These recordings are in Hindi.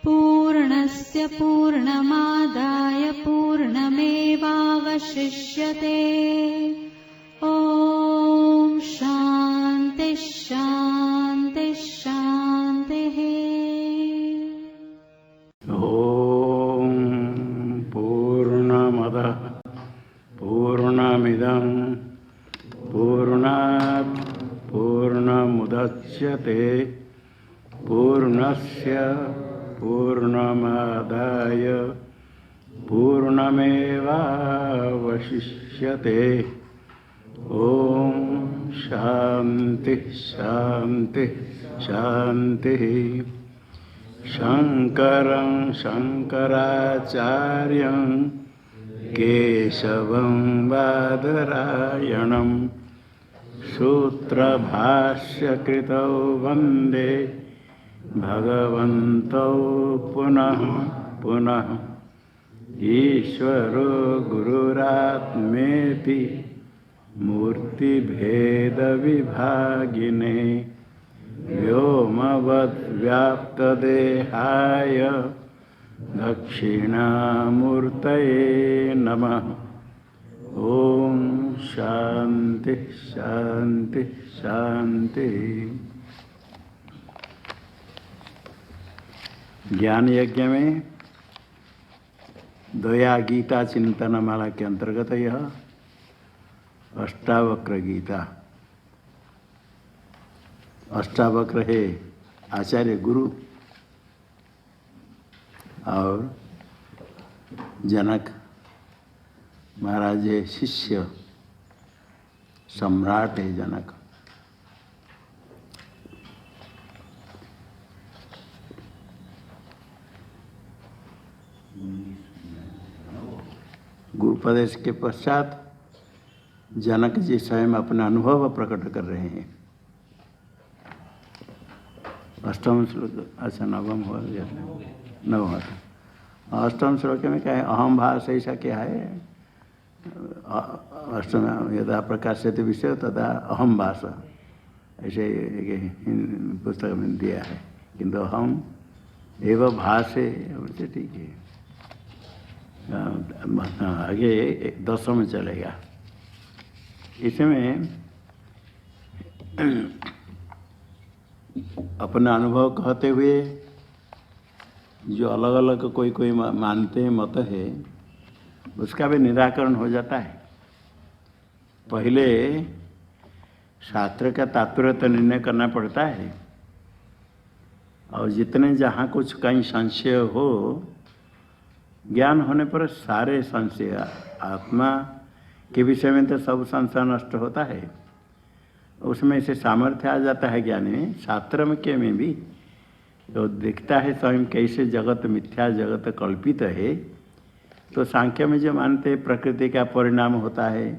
पूर्णस्य पूर्णमादाय पूर्णमेवावशिष्यते। ॐ शान्ति शान्ति शान्तिः। ॐ पूर्णमदः पूर्णमिदं पूर्णात् पूर्णमुदच्यते पूर्णस्य पूर्णमादाय पूर्णमेवावशिष्यते। ॐ शान्ति शान्ति शान्तिः। शङ्करं शङ्कराचार्यं केशवं बादरायणं सूत्रभाष्यकृतौ वन्दे भगवन्तौ पुनः पुनः। ईश्वरो गुरुरात्मेति मूर्तिभेदविभागिने व्योमवद्व्याप्तदेहाय दक्षिणामूर्तये नमः। ॐ शान्ति शान्ति शान्ति। ज्ञान यज्ञ में दया गीता चिंतन माला के अंतर्गत यह अष्टावक्र गीता। अष्टावक्र है आचार्य गुरु और जनक महाराज है शिष्य, सम्राट है जनक। गुरुपदेश के पश्चात जनक जी स्वयं अपना अनुभव प्रकट कर रहे हैं। अष्टम श्लोक, अच्छा नवम हो गया, नवम। अष्टम श्लोक में क्या है? अहम भास ऐसा क्या है? अष्टम यदा प्रकाश्यते विषय तदा अहम भास, ऐसे पुस्तक में दिया है। किंतु अहम एवं भाषे, ठीक है। आगे 10 में चलेगा। इसमें अपना अनुभव कहते हुए जो अलग अलग कोई कोई मानते हैं मत है, उसका भी निराकरण हो जाता है। पहले शास्त्र का तात्पर्य तो निर्णय करना पड़ता है, और जितने जहाँ कुछ कहीं संशय हो, ज्ञान होने पर सारे संशय, आत्मा के विषय में तो सब संशय नष्ट होता है। उसमें से सामर्थ्य आ जाता है ज्ञान में। शास्त्र में के में भी तो दिखता है स्वयं कैसे जगत मिथ्या, जगत कल्पित है। तो सांख्य में जो मानते हैं प्रकृति का परिणाम होता है,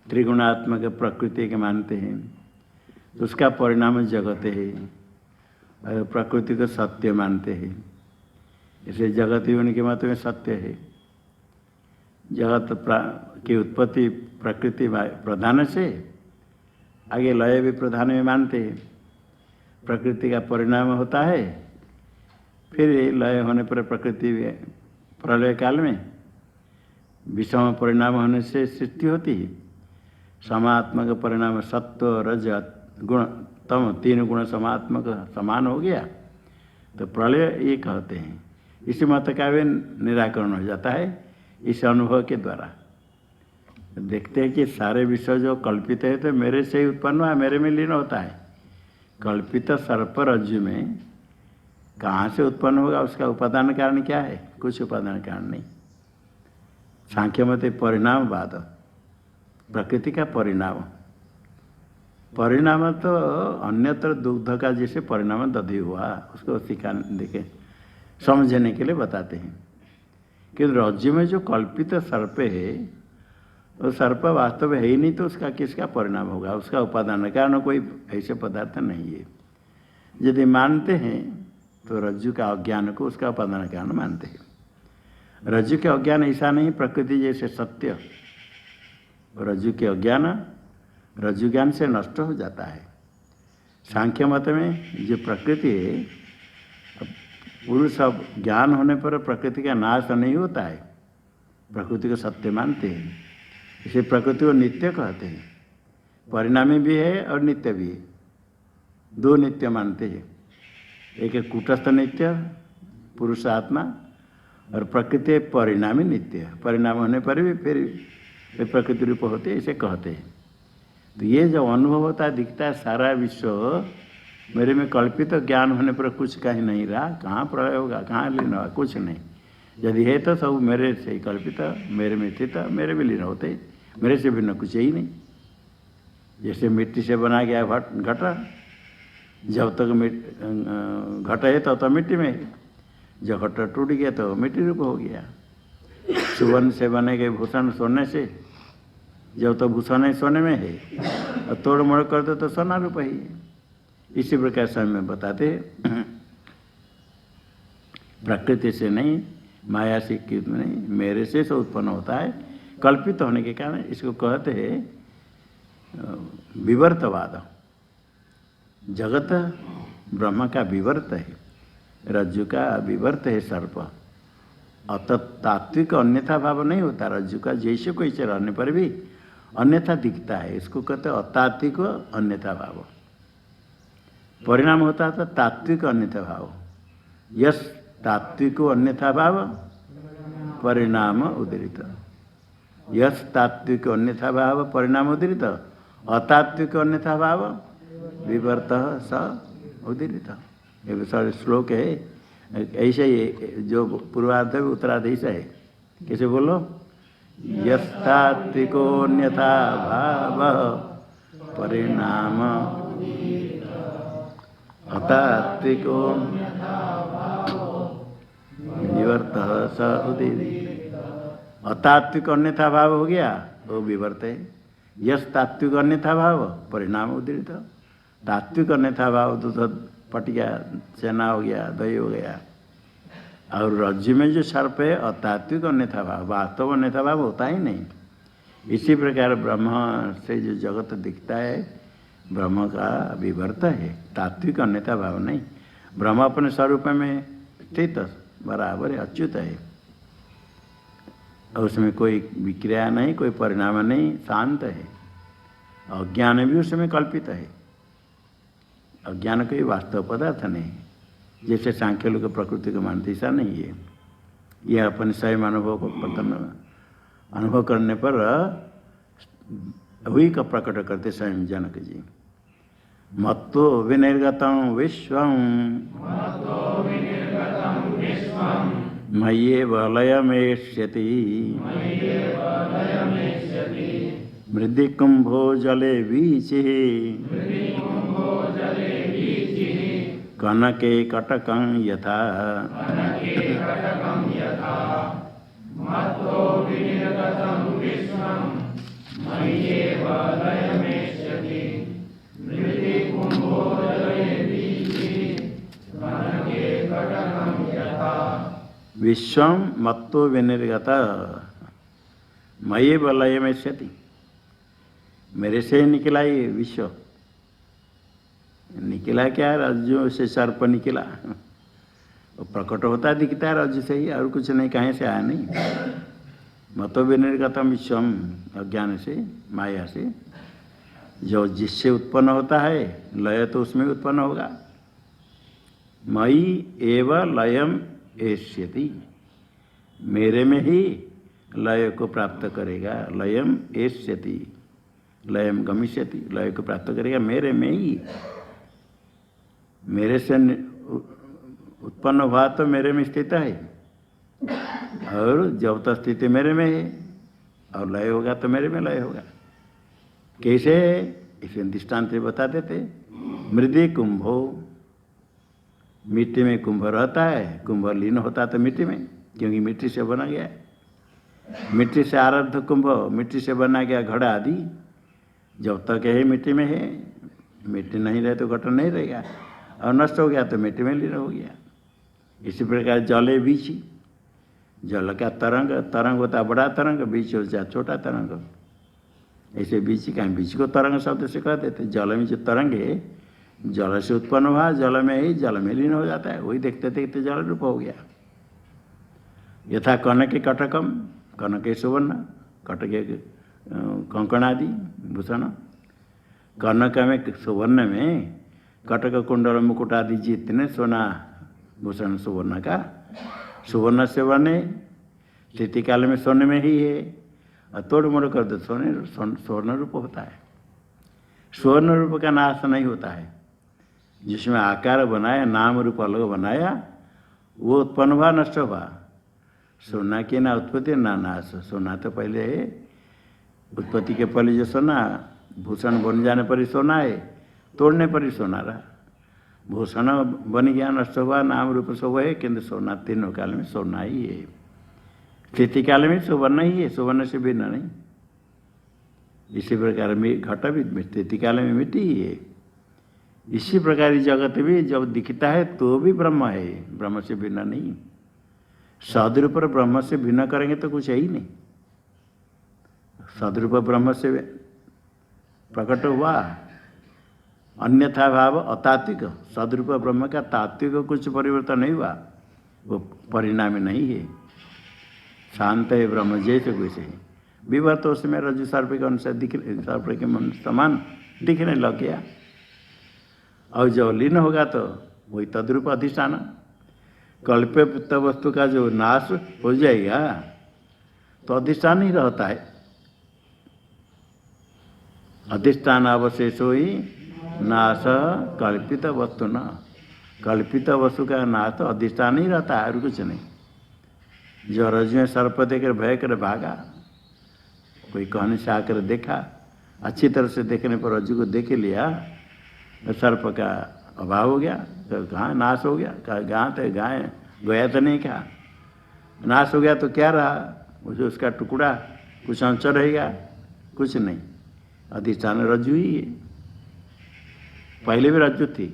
त्रिगुणात्मक प्रकृति के मानते हैं, तो उसका परिणाम जगत है। और प्रकृति को सत्य मानते हैं, इसलिए जगत ही उनके मत में सत्य है। जगत की उत्पत्ति प्रकृति प्रधान से, आगे लय भी प्रधान में मानते हैं। प्रकृति का परिणाम होता है, फिर लय होने पर प्रकृति प्रलय काल में विषम परिणाम होने से सृष्टि होती है। समात्मक परिणाम सत्व रज गुण तम, 3 गुण समात्मक समान हो गया तो प्रलय ये कहते हैं। इसी मत का भी निराकरण हो जाता है इस अनुभव के द्वारा। देखते हैं कि सारे विषय जो कल्पित है तो मेरे से ही उत्पन्न हुआ, मेरे में लीन होता है। कल्पित सर्प रज्जु में कहाँ से उत्पन्न होगा, उसका उपादान कारण क्या है? कुछ उपादान कारण नहीं। सांख्य मत परिणामवाद, प्रकृति का परिणाम। परिणाम तो अन्यत्र दुग्ध का जैसे परिणाम दधि हुआ, उसको सिखाने देखे समझने के लिए बताते हैं कि रज्जु में जो कल्पित सर्प है, वो सर्प वास्तव है ही नहीं, तो उसका किसका परिणाम होगा? उसका उपादान कारण कोई ऐसे पदार्थ नहीं है। यदि मानते हैं तो रज्जु का अज्ञान को उसका उपादान कारण मानते हैं। रज्जु के अज्ञान ऐसा नहीं प्रकृति जैसे सत्य। रज्जु के अज्ञान रज्जु ज्ञान से नष्ट हो जाता है। सांख्य मत में जो प्रकृति है पुरुष अब ज्ञान होने पर प्रकृति का नाश नहीं होता है, प्रकृति को सत्य मानते हैं, इसे प्रकृति को नित्य कहते हैं। परिणामी भी है और नित्य भी है, दो नित्य मानते हैं। एक है कूटस्थ नित्य पुरुष आत्मा, और प्रकृति परिणामी नित्य, परिणाम होने पर भी फिर प्रकृति रूप होते इसे कहते हैं। तो ये जब अनुभव होता है, दिखता है सारा विश्व मेरे में कल्पित, तो ज्ञान होने पर कुछ कहीं नहीं रहा, कहाँ प्रलय होगा, कहाँ लीन होगा, कुछ नहीं। यदि है तो सब मेरे से ही कल्पित, मेरे में स्थित, मेरे में लीन होते, मेरे से भिन्न कुछ ही नहीं। जैसे मिट्टी से बना गया घटा, जब तक घट है तो मिट्टी में है, जब घट टूट गया तो मिट्टी रूप हो गया। सुवर्ण से बने गए भूषण सोने से, जब तो भूषण है सोने में है, और तोड़ मोड़ कर दो तो सोना रूप ही है। इसी प्रकार से हमें बताते प्रकृति से नहीं, माया से कृत नहीं, मेरे से उत्पन्न होता है, कल्पित होने के कारण इसको कहते हैं विवर्तवाद। जगत ब्रह्म का विवर्त है, रज्जु का विवर्त है सर्प। अत तात्विक अन्यथा भाव नहीं होता, रज्जु का जैसे कोई रहने पर भी अन्यथा दिखता है, इसको कहते हैं अतात्विक अन्यथा भाव। परिणाम होता था तात्विक अन्यथा भाव। यस तात्विक अन्यथा भाव परिणाम उदरित, यस तात्विक अन्यथा भाव परिणाम उदरित, अतात्विक अन्यथा भाव विवर्त स उदरित। ये सारे श्लोक है, ऐसे ही जो पूर्वार्ध है उत्तरार्ध ऐसा है। कैसे बोलो? यस्तात्विकोन्यथा भाव परिणाम अतात्विको विवर्त स उदीरित। अतात्विक अन्यथा भाव हो गया वो विवर्त है। यस तात्विक अन्यथा भाव परिणाम उदीरित। तात्विक अन्यथा भाव दूध पट गया, चना हो गया, दही हो गया। और रज्जु में जो सर्प है अतात्विक अन्यथा भाव, वास्तव अन्यथा भाव होता ही नहीं। इसी प्रकार ब्रह्म से जो जगत दिखता है ब्रह्म का विवर्त है, तात्विक अन्यथा भाव नहीं। ब्रह्म अपने स्वरूप में स्थित बराबर है, अच्युत है, और उसमें कोई विक्रिया नहीं, कोई परिणाम नहीं, शांत है। अज्ञान भी उसमें कल्पित है, अज्ञान कोई वास्तव पदार्थ नहीं। जैसे सांख्य लोग प्रकृति को मानते, ऐसा नहीं है। यह अपने स्वयं अनुभव को अनुभव करने पर वही का प्रकट करते स्वयं जनक जी। मत्तो विनिर्गतं विश्वं मय्येव लयमेष्यति मृदि कुंभो जले वीचिः कनके कटकं यथा। विश्वं मत्तो विनिर्गत मयि लयमेष्यति। मेरे से निकला ये विश्व। निकला क्या? रज्जु से सर्प निकला, वो प्रकट होता दिखता है रज्जु से ही, और कुछ नहीं, कहीं से आया नहीं। मतो विनिर्गतम विश्वम, अज्ञान से माया से, जो जिससे उत्पन्न होता है लय तो उसमें उत्पन्न होगा। मयि एव लयम एष्यति, मेरे में ही लय को प्राप्त करेगा। लयम एष्यति, लयम गमिष्यति, लय को प्राप्त करेगा मेरे में ही। मेरे से उत्पन्न हुआ तो मेरे में स्थित है, और जब तक स्थिति मेरे में है, और लय होगा तो मेरे में लय होगा। कैसे? इसे दृष्टांत से बता देते। मृदि कुंभो, मिट्टी में कुंभ रहता है, कुंभ लीन होता तो मिट्टी में, क्योंकि मिट्टी से बना गया है। मिट्टी से आरब्ध कुंभ, मिट्टी से बना गया घड़ा आदि, जब तक है मिट्टी में है, मिट्टी नहीं रहे तो घटा नहीं रहेगा, और नष्ट हो गया तो मिट्टी में लीन हो गया। इसी प्रकार जले बीच, जल का तरंग, तरंग होता बड़ा तरंग, बीच होता छोटा तरंग। ऐसे बीच का, बीच को तरंग शब्द से कहते थे। जल में जो तरंग है जल से उत्पन्न हुआ, जल में ही जल में लीन हो जाता है, वही देखते देखते जल रूप हो गया। यथा कनक कटकम, कनक सुवर्ण, कटक कंकण आदि भूषण। कनक में सुवर्ण में कटक कुंडल मुकुट आदि जितने सोना भूषण सुवर्ण का, सुवर्ण से बने, स्थिति काल में सोने में ही है, और तोड़ मोड़ कर दो स्वर्ण रूप होता है। स्वर्ण रूप का नाश नहीं होता है। जिसमें आकार बनाया, नाम रूप अलग बनाया, वो उत्पन्न हुआ, नष्ट हुआ। सोना की ना उत्पत्ति ना नाश। सोना तो पहले है, उत्पत्ति के पहले जो सोना, भूषण बन जाने पर ही सोना है, तोड़ने पर ही सोना रहा। भूषण बन गया, नष्ट हुआ, नाम रूप सब है, किंतु सोना तीनों काल में सोना ही है। स्थिति काल में सुवर्ण ही है, सुवर्ण से भिन्न नहीं। इसी प्रकार में घट भी स्थिति काल में मिट्टी ही है। इसी प्रकार जगत भी जब दिखता है तो भी ब्रह्म है, ब्रह्म से भिन्न नहीं। सदरूप ब्रह्म से भिन्न करेंगे तो कुछ है ही नहीं। सदरूप ब्रह्म से प्रकट हुआ, अन्यथा भाव अतात्विक। सदरूप ब्रह्म का तात्विक कुछ परिवर्तन नहीं हुआ, वो परिणाम नहीं है। शांत है ब्रह्म जैसे कुछ है। विवर्त उसमें रज्जु सर्प के अनुसार सर्प के मन समान दिखने लग गया। और जब लीन होगा तो वही तद्रूप अधिष्ठान। कल्पित वस्तु का जो नाश हो जाएगा तो अधिष्ठान ही रहता है। अधिष्ठान अवशेषो ही नाश कल्पित वस्तु न। कल्पित वस्तु का नाश तो अधिष्ठान ही रहता है और कुछ नहीं। जो रज्जु में सर्प देकर भय कर भागा, कोई कहने से आकर देखा, अच्छी तरह से देखने पर रज्जु को देख लिया तो सर्प का अभाव हो गया, तो कहाँ नाश हो गया। कहाँ तो गाय गया तो नहीं, कहा नाश हो गया तो क्या रहा, मुझे उसका टुकड़ा कुछ अंश रहेगा, कुछ नहीं। अधिष्ठान रज्जु ही है। पहले भी रज्जु थी।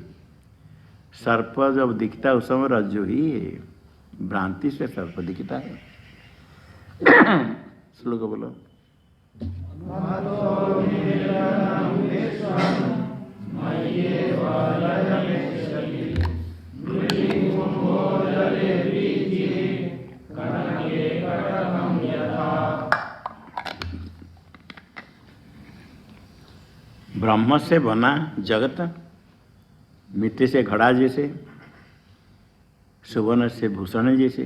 सर्प जब दिखता है उस समय रज्जु ही है। भ्रांति से सर्प दिखता है। श्लोक बोलो। ब्रह्म से बना जगत मिट्टी से घड़ा जैसे, सुवर्ण से भूषण जैसे,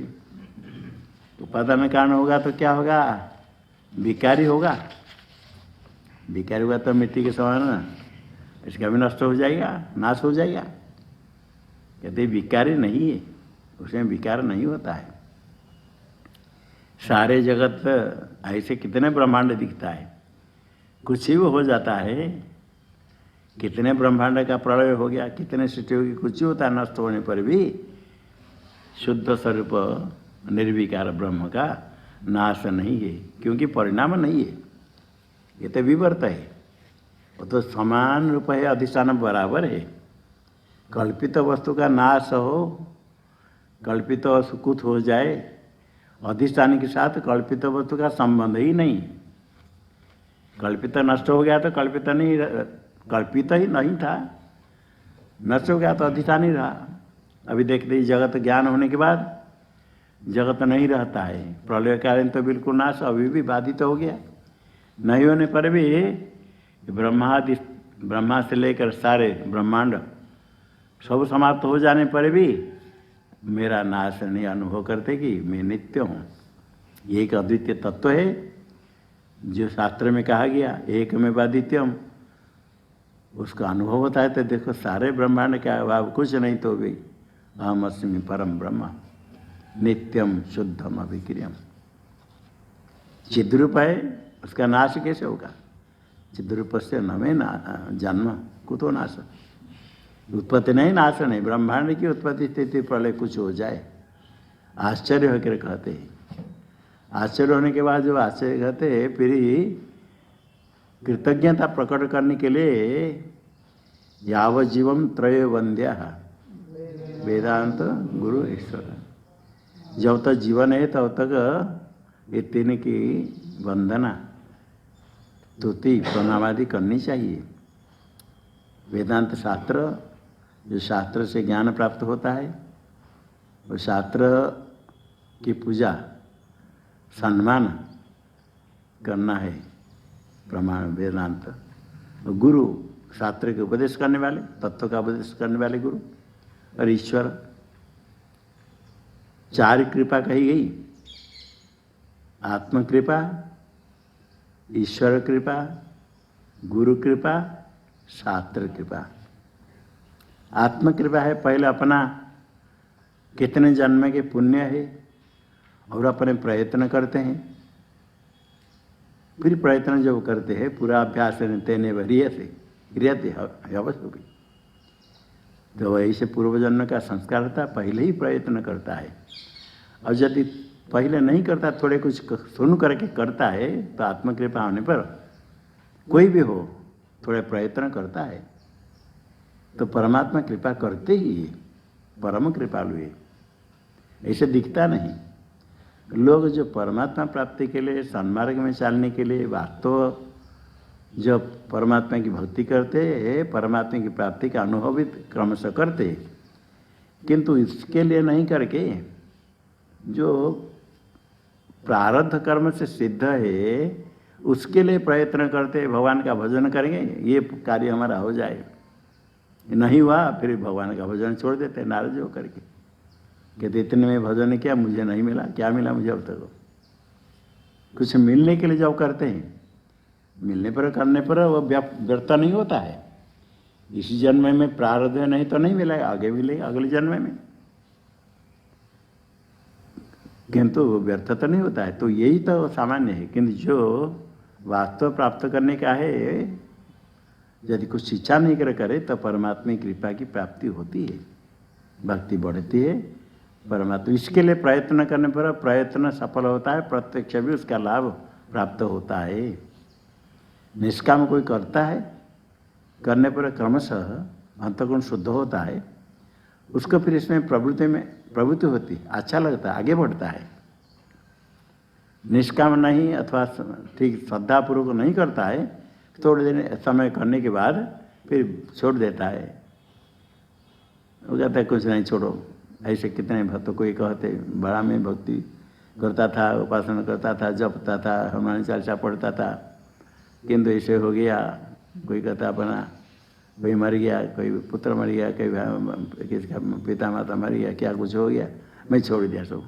उपादान कारण होगा तो क्या होगा, विकारी होगा। विकारी हुआ तो मिट्टी के समान ना, इसका भी नष्ट हो जाएगा, नाश हो जाएगा। कहते विकारी नहीं है, उसमें विकार नहीं होता है। सारे जगत ऐसे कितने ब्रह्मांड दिखता है, कुछ ही वो हो जाता है। कितने ब्रह्मांड का प्रलय हो गया, कितने सृष्टि होगी, कुछ ही होता है। नष्ट होने पर भी शुद्ध स्वरूप निर्विकार ब्रह्म का नाश नहीं है, क्योंकि परिणाम नहीं है। ये तो विवर्त है, वो तो समान रूप है, अधिष्ठान बराबर है। कल्पित वस्तु का नाश हो, कल्पित वस्तु कुछ हो जाए, अधिष्ठान के साथ कल्पित वस्तु का संबंध ही नहीं। कल्पित नष्ट हो गया तो कल्पित नहीं, कल्पित ही नहीं था, नष्ट हो गया तो अधिष्ठान ही रहा। अभी देखते ही जगत ज्ञान होने के बाद जगत नहीं रहता है। प्रलय कारण तो बिल्कुल नाश अभी भी बाधित तो हो गया। नहीं होने पर भी ब्रह्मा से लेकर सारे ब्रह्मांड सब समाप्त हो जाने पर भी मेरा नाश नहीं अनुभव करते कि मैं नित्य हूँ। ये एक अद्वितीय तत्व है जो शास्त्र में कहा गया, एक में अद्वितीयम। उसका अनुभव होता है तो देखो सारे ब्रह्मांड का अभाव कुछ नहीं तो भी अहम अस्मि परम ब्रह्म नित्यम शुद्धम अभिक्रियम। चिद्रूप है, उसका नाश कैसे होगा। चिद्रूप से नमे जन्म कुतो नाश। उत्पत्ति नहीं, नाश नहीं। ब्रह्मांड की उत्पत्ति स्थिति प्रलय कुछ हो जाए, आश्चर्य होकर कहते हैं। आश्चर्य होने के बाद जो आश्चर्य कहते हैं, फिर कृतज्ञता प्रकट करने के लिए यावज्जीवम त्रय वंद्या वेदांत गुरु ईश्वर। जब तक जीवन है तब तक ये तीन की वंदना स्तुति प्रणाम आदि करनी चाहिए। वेदांत शास्त्र जो शास्त्र से ज्ञान प्राप्त होता है, वो शास्त्र की पूजा सम्मान करना है, प्रमाण वेदांत। तो गुरु शास्त्र के उपदेश करने वाले, तत्व का उपदेश करने वाले गुरु, और ईश्वर। चार कृपा कही गई, आत्म कृपा, ईश्वर कृपा, गुरु कृपा, शास्त्र कृपा। आत्म कृपा है पहले अपना कितने जन्म के पुण्य है और अपने प्रयत्न करते हैं, फिर प्रयत्न जब करते हैं पूरा अभ्यास तेने क्रियते अवश्य भी, तो ऐसे पूर्व जन्म का संस्कार होता है, पहले ही प्रयत्न करता है। और यदि पहले नहीं करता, थोड़े कुछ सुन करके करता है, तो आत्मकृपा होने पर कोई भी हो थोड़े प्रयत्न करता है तो परमात्मा कृपा करते ही है, परम कृपालु है। ऐसे दिखता नहीं। लोग जो परमात्मा प्राप्ति के लिए, सन्मार्ग में चलने के लिए वास्तव जब परमात्मा की भक्ति करते हैं, परमात्मा की प्राप्ति का अनुभवित क्रमशः करते, किंतु इसके लिए नहीं करके जो प्रारब्ध कर्म से सिद्ध है उसके लिए प्रयत्न करते, भगवान का भजन करेंगे ये कार्य हमारा हो जाए, नहीं हुआ फिर भगवान का भजन छोड़ देते नाराज हो करके, कहते इतने में भजन किया मुझे नहीं मिला, क्या मिला मुझे अब तक। कुछ मिलने के लिए जब करते हैं, मिलने पर करने पर वो व्यर्थ नहीं होता है। इसी जन्म में प्रारब्ध है, नहीं तो नहीं मिलेगा, आगे मिलेगा अगले जन्म में, किंतु व्यर्थ तो नहीं होता है। तो यही तो सामान्य है। किंतु जो वास्तव प्राप्त करने का है, यदि कुछ इच्छा नहीं करे तो परमात्मा की कृपा की प्राप्ति होती है, भक्ति बढ़ती है। परमात्मा इसके लिए प्रयत्न करने पर प्रयत्न सफल होता है, प्रत्यक्ष भी उसका लाभ प्राप्त होता है। निष्काम कोई करता है, करने पर क्रमशः अंतःकरण शुद्ध होता है, उसको फिर इसमें प्रवृत्ति होती, अच्छा लगता है, आगे बढ़ता है। निष्काम नहीं अथवा ठीक श्रद्धापूर्वक नहीं करता है, थोड़े दिन समय करने के बाद फिर छोड़ देता है, वो कहता है कुछ नहीं छोड़ो। ऐसे कितने भक्त कोई कहते बड़ा में भक्ति करता था, उपासना करता था, जपता था, हनुमान चालीसा पढ़ता था, किंतु ऐसे हो गया। कोई कहता अपना कोई मर गया, कोई पुत्र मर गया, कोई किसका पिता माता मर गया, क्या कुछ हो गया, मैं छोड़ दिया सब।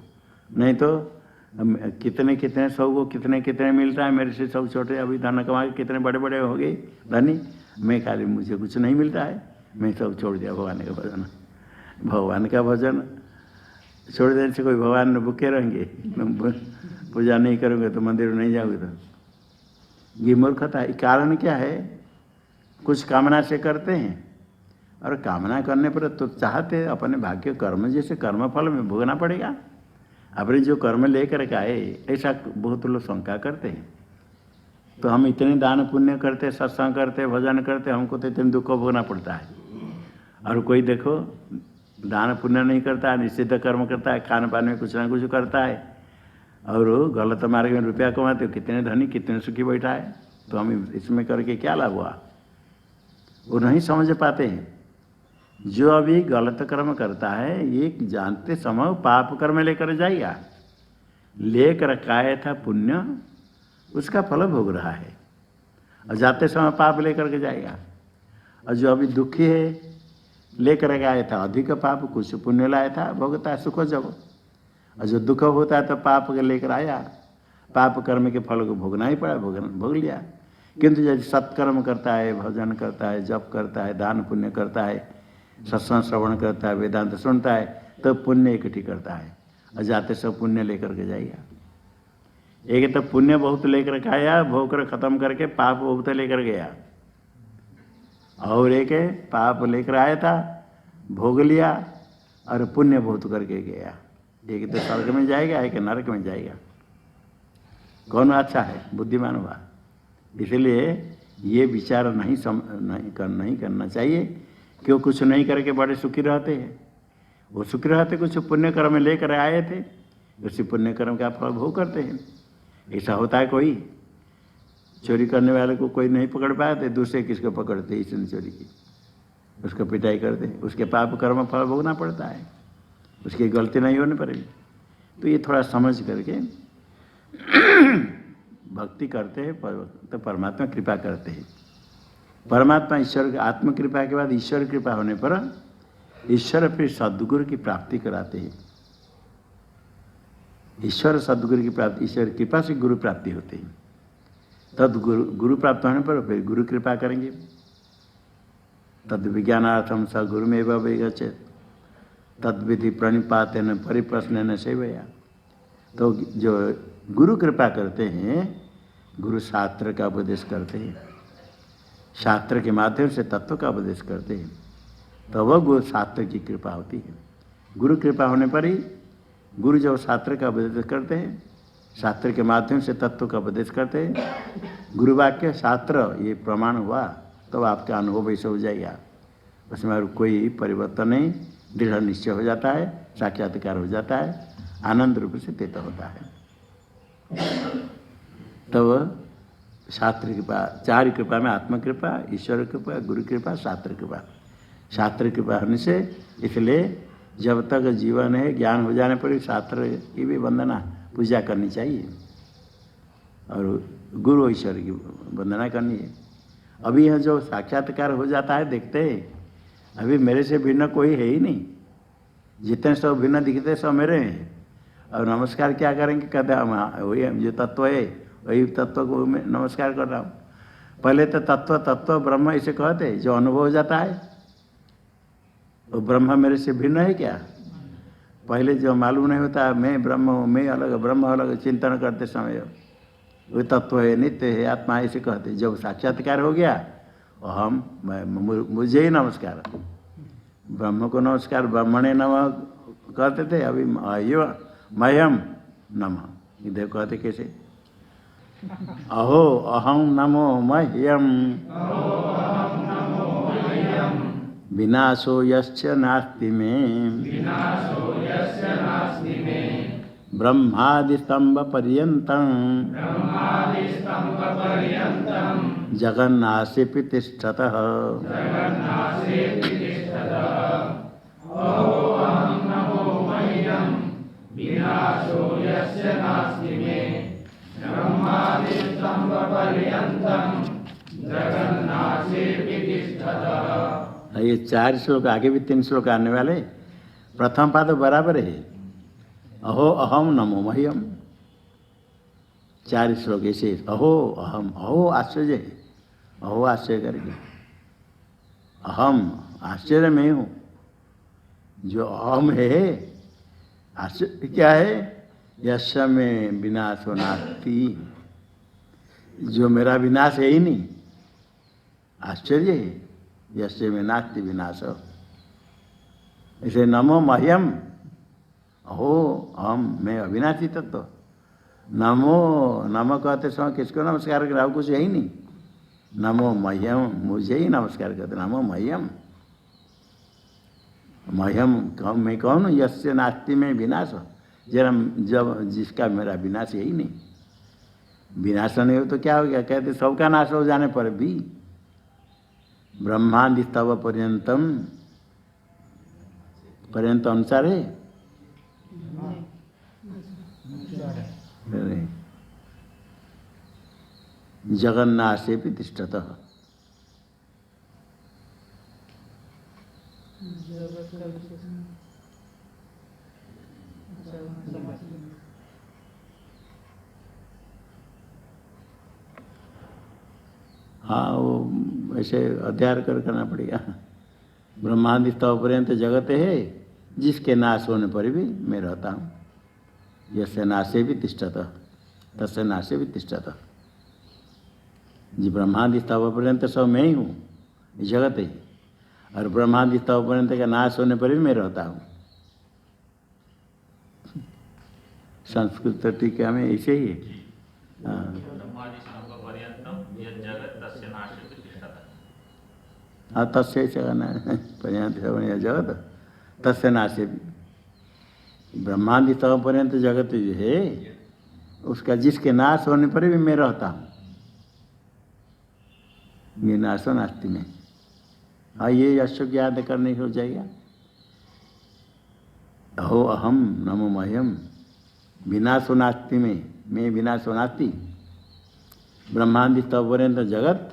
नहीं तो कितने कितने सब को कितने कितने मिलता है, मेरे से सब छोटे, अभी धन कमा के कितने बड़े बड़े हो गए धनी, मैं खाली मुझे कुछ नहीं मिलता है, मैं सब छोड़ दिया भगवान का भजन। भगवान का भजन छोड़ देने से कोई भगवान भूखे रहेंगे, पूजा नहीं करोगे तो मंदिर में नहीं जाओगे तो ये मूर्खता है। कारण क्या है, कुछ कामना से करते हैं, और कामना करने पर तो चाहते अपने भाग्य कर्म जैसे कर्म फल में भोगना पड़ेगा। अपने जो कर्म लेकर के आए, ऐसा बहुत लोग शंका करते हैं। तो हम इतने दान पुण्य करते, सत्संग करते, भजन करते, हमको तो इतने दुख भोगना पड़ता है। और कोई देखो दान पुण्य नहीं करता है, निषिद्ध कर्म करता है, खान पान में कुछ ना कुछ करता है, और गलत मार्ग में रुपया कमाते, कितने धनी कितने सुखी बैठा है। तो हम इसमें करके क्या लाभ हुआ, वो नहीं समझ पाते हैं। जो अभी गलत कर्म करता है, ये जानते समय पाप कर्म लेकर जाएगा, लेकर काया था पुण्य, उसका फल भोग रहा है, और जाते समय पाप लेकर के जाएगा। और जो अभी दुखी है, लेकर के आया था अधिक पाप, कुछ पुण्य लाया था, भोगता है सुख जब। और जो दुख होता है तो पाप के लेकर आया, पाप कर्म के फल को भोगना ही पड़ा, भोग लिया। किंतु यदि सत्कर्म करता है, भजन करता है, जप करता है, दान पुण्य करता है, सत्संग श्रवण करता है, वेदांत सुनता है, तो पुण्य इकट्ठी करता है, और जाते सब पुण्य लेकर के जाएगा। एक तो पुण्य बहुत लेकर के आया, भोग कर खत्म करके पाप बहुत लेकर गया, और एक पाप लेकर आया था, भोग लिया, और पुण्य बहुत करके गया। एक तो स्वर्ग में जाएगा, एक नरक में जाएगा। कौन अच्छा है, बुद्धिमान हुआ। इसलिए ये विचार नहीं करना चाहिए कि वो कुछ नहीं करके बड़े सुखी रहते हैं। वो सुखी रहते, कुछ पुण्य कर्म लेकर आए थे, उसी पुण्य कर्म का फल भोग करते हैं। ऐसा होता है, कोई चोरी करने वाले को कोई नहीं पकड़ पाया तो दूसरे किसको पकड़ते, इसने चोरी की, उसको पिटाई करते, उसके पाप कर्म फल भोगना पड़ता है, उसकी गलती नहीं होने पर भी। तो ये थोड़ा समझ करके भक्ति करते हैं तो परमात्मा कृपा करते हैं। परमात्मा ईश्वर आत्म कृपा के बाद ईश्वर कृपा होने पर ईश्वर फिर सद्गुरु की प्राप्ति कराते हैं। ईश्वर सद्गुरु की प्राप्ति, ईश्वर कृपा से गुरु प्राप्ति होती है। तद गुरु प्राप्त होने पर फिर गुरु कृपा करेंगे। तद विज्ञानार्थम स गुरुमेव विगच्छेत् तद विधि प्रणिपातेन परिप्रश्नेन सेवया। तो जो गुरु कृपा करते हैं, गुरु शास्त्र का उपदेश करते हैं, शास्त्र के माध्यम से तत्व का उपदेश करते हैं, तो वह गुरु शास्त्र की कृपा होती है। गुरु कृपा होने पर ही गुरु जब शास्त्र का उपदेश करते हैं, शास्त्र के माध्यम से तत्व का उपदेश करते हैं, गुरु वाक्य शास्त्र ये प्रमाण हुआ तो आपका अनुभव ऐसा हो जाएगा, उसमें और कोई परिवर्तन नहीं, दृढ़ निश्चय हो जाता है, साक्षात्कार हो जाता है, आनंद रूप से तीत होता है। तब शास्त्र कृपा, चार कृपा में आत्म कृपा, ईश्वर कृपा, गुरु कृपा, शास्त्र कृपा। शास्त्र कृपा होने से इसलिए जब तक जीवन है, ज्ञान हो जाने पर भी शास्त्र की भी वंदना पूजा करनी चाहिए और गुरु ईश्वर की वंदना करनी है। अभी यह जो साक्षात्कार हो जाता है, देखते हैं अभी मेरे से भिन्न कोई है ही नहीं, जितने सब भिन्न दिखते सब मेरे हैं। और नमस्कार क्या करेंगे, कहते हैं वही जो तत्व है वही तत्व को मैं नमस्कार कर रहा हूँ। पहले तो तत्व तत्व ब्रह्म ऐसे कहते, जो अनुभव हो जाता है वो ब्रह्म मेरे से भिन्न है क्या। पहले जो मालूम नहीं होता मैं ब्रह्म हूँ, मैं अलग, ब्रह्म अलग, चिंतन करते समय वो तत्व है, नित्य है, आत्मा ऐसे कहते। जब साक्षात्कार हो गया हम मुझे ही नमस्कार, ब्रह्म को नमस्कार, ब्रह्मणे नमः कहते थे, अभी मह्यम नमः इधर कहते कैसे, अहो अहं नमो मह्यम विनाशो यस्य नास्ति में ब्रह्मादि स्तंभ पर्यंतं जगन्नाथे तिष्ठतः। ये 4 श्लोक आगे भी 3 श्लोक आने वाले, प्रथम पाद बराबर है, अहो अहम नमो मह्यम। 4 श्लोक ऐसे, अहो अहम, अहो आश्चर्य है, अहो आश्चर्य करके, अहम आश्चर्य में हूँ, जो अहम है आश्चर्य क्या है, यश में विनाशो नास्ति, जो मेरा विनाश है ही नहीं, आश्चर्य है, यश में नास्ति विनाश। इसे नमो मह्यम, अहो हम मैं अविनाशी तत्व, नमो नमो कहते समय किसको नमस्कार कर, कुछ है ही नहीं, नमो मह्यम मुझे ही नमस्कार करते, नमो मह्यम, मह्यम मैं कौन हूँ, यस्य नास्ति में विनाश, जब जिसका मेरा विनाश यही नहीं, विनाश नहीं हो तो क्या हो गया, कहते सबका नाश हो जाने पर भी ब्रह्मांड स्तव पर्यंतम, पर्यंत अनुसार है, जगन्नाथे भी तिष्ठतः। हाँ वो ऐसे अध्ययन करना पड़ेगा। ब्रह्मांड स्तव पर्यंत जगत है, जिसके नाश होने पर भी मैं रहता हूँ, यस्य नाशे भी तिष्ठतः तस्य नाशे भी तिष्ठतः। जी ब्रह्मांड स्तव पर्यंत सब मैं ही हूँ, जगत है, और ब्रह्मांड स्तव पर्यंत का नाश होने पर भी मैं रहता हूँ। संस्कृत टीका में ऐसे ही है। हाँ तस्य पर्यंत जगत तस्य नाशे, ब्रह्मांड स्तव पर्यंत जगत जो है उसका जिसके नाश होने पर भी मैं रहता हूँ, ये नाशो नास्ति में, हाँ, ये अशोक याद करने हो जाएगा। अहो अहम नमो मह्यम विनाशो नास्ति में, मैं विनाशो नास्ति। ब्रह्मांडि तपर्यंत जगत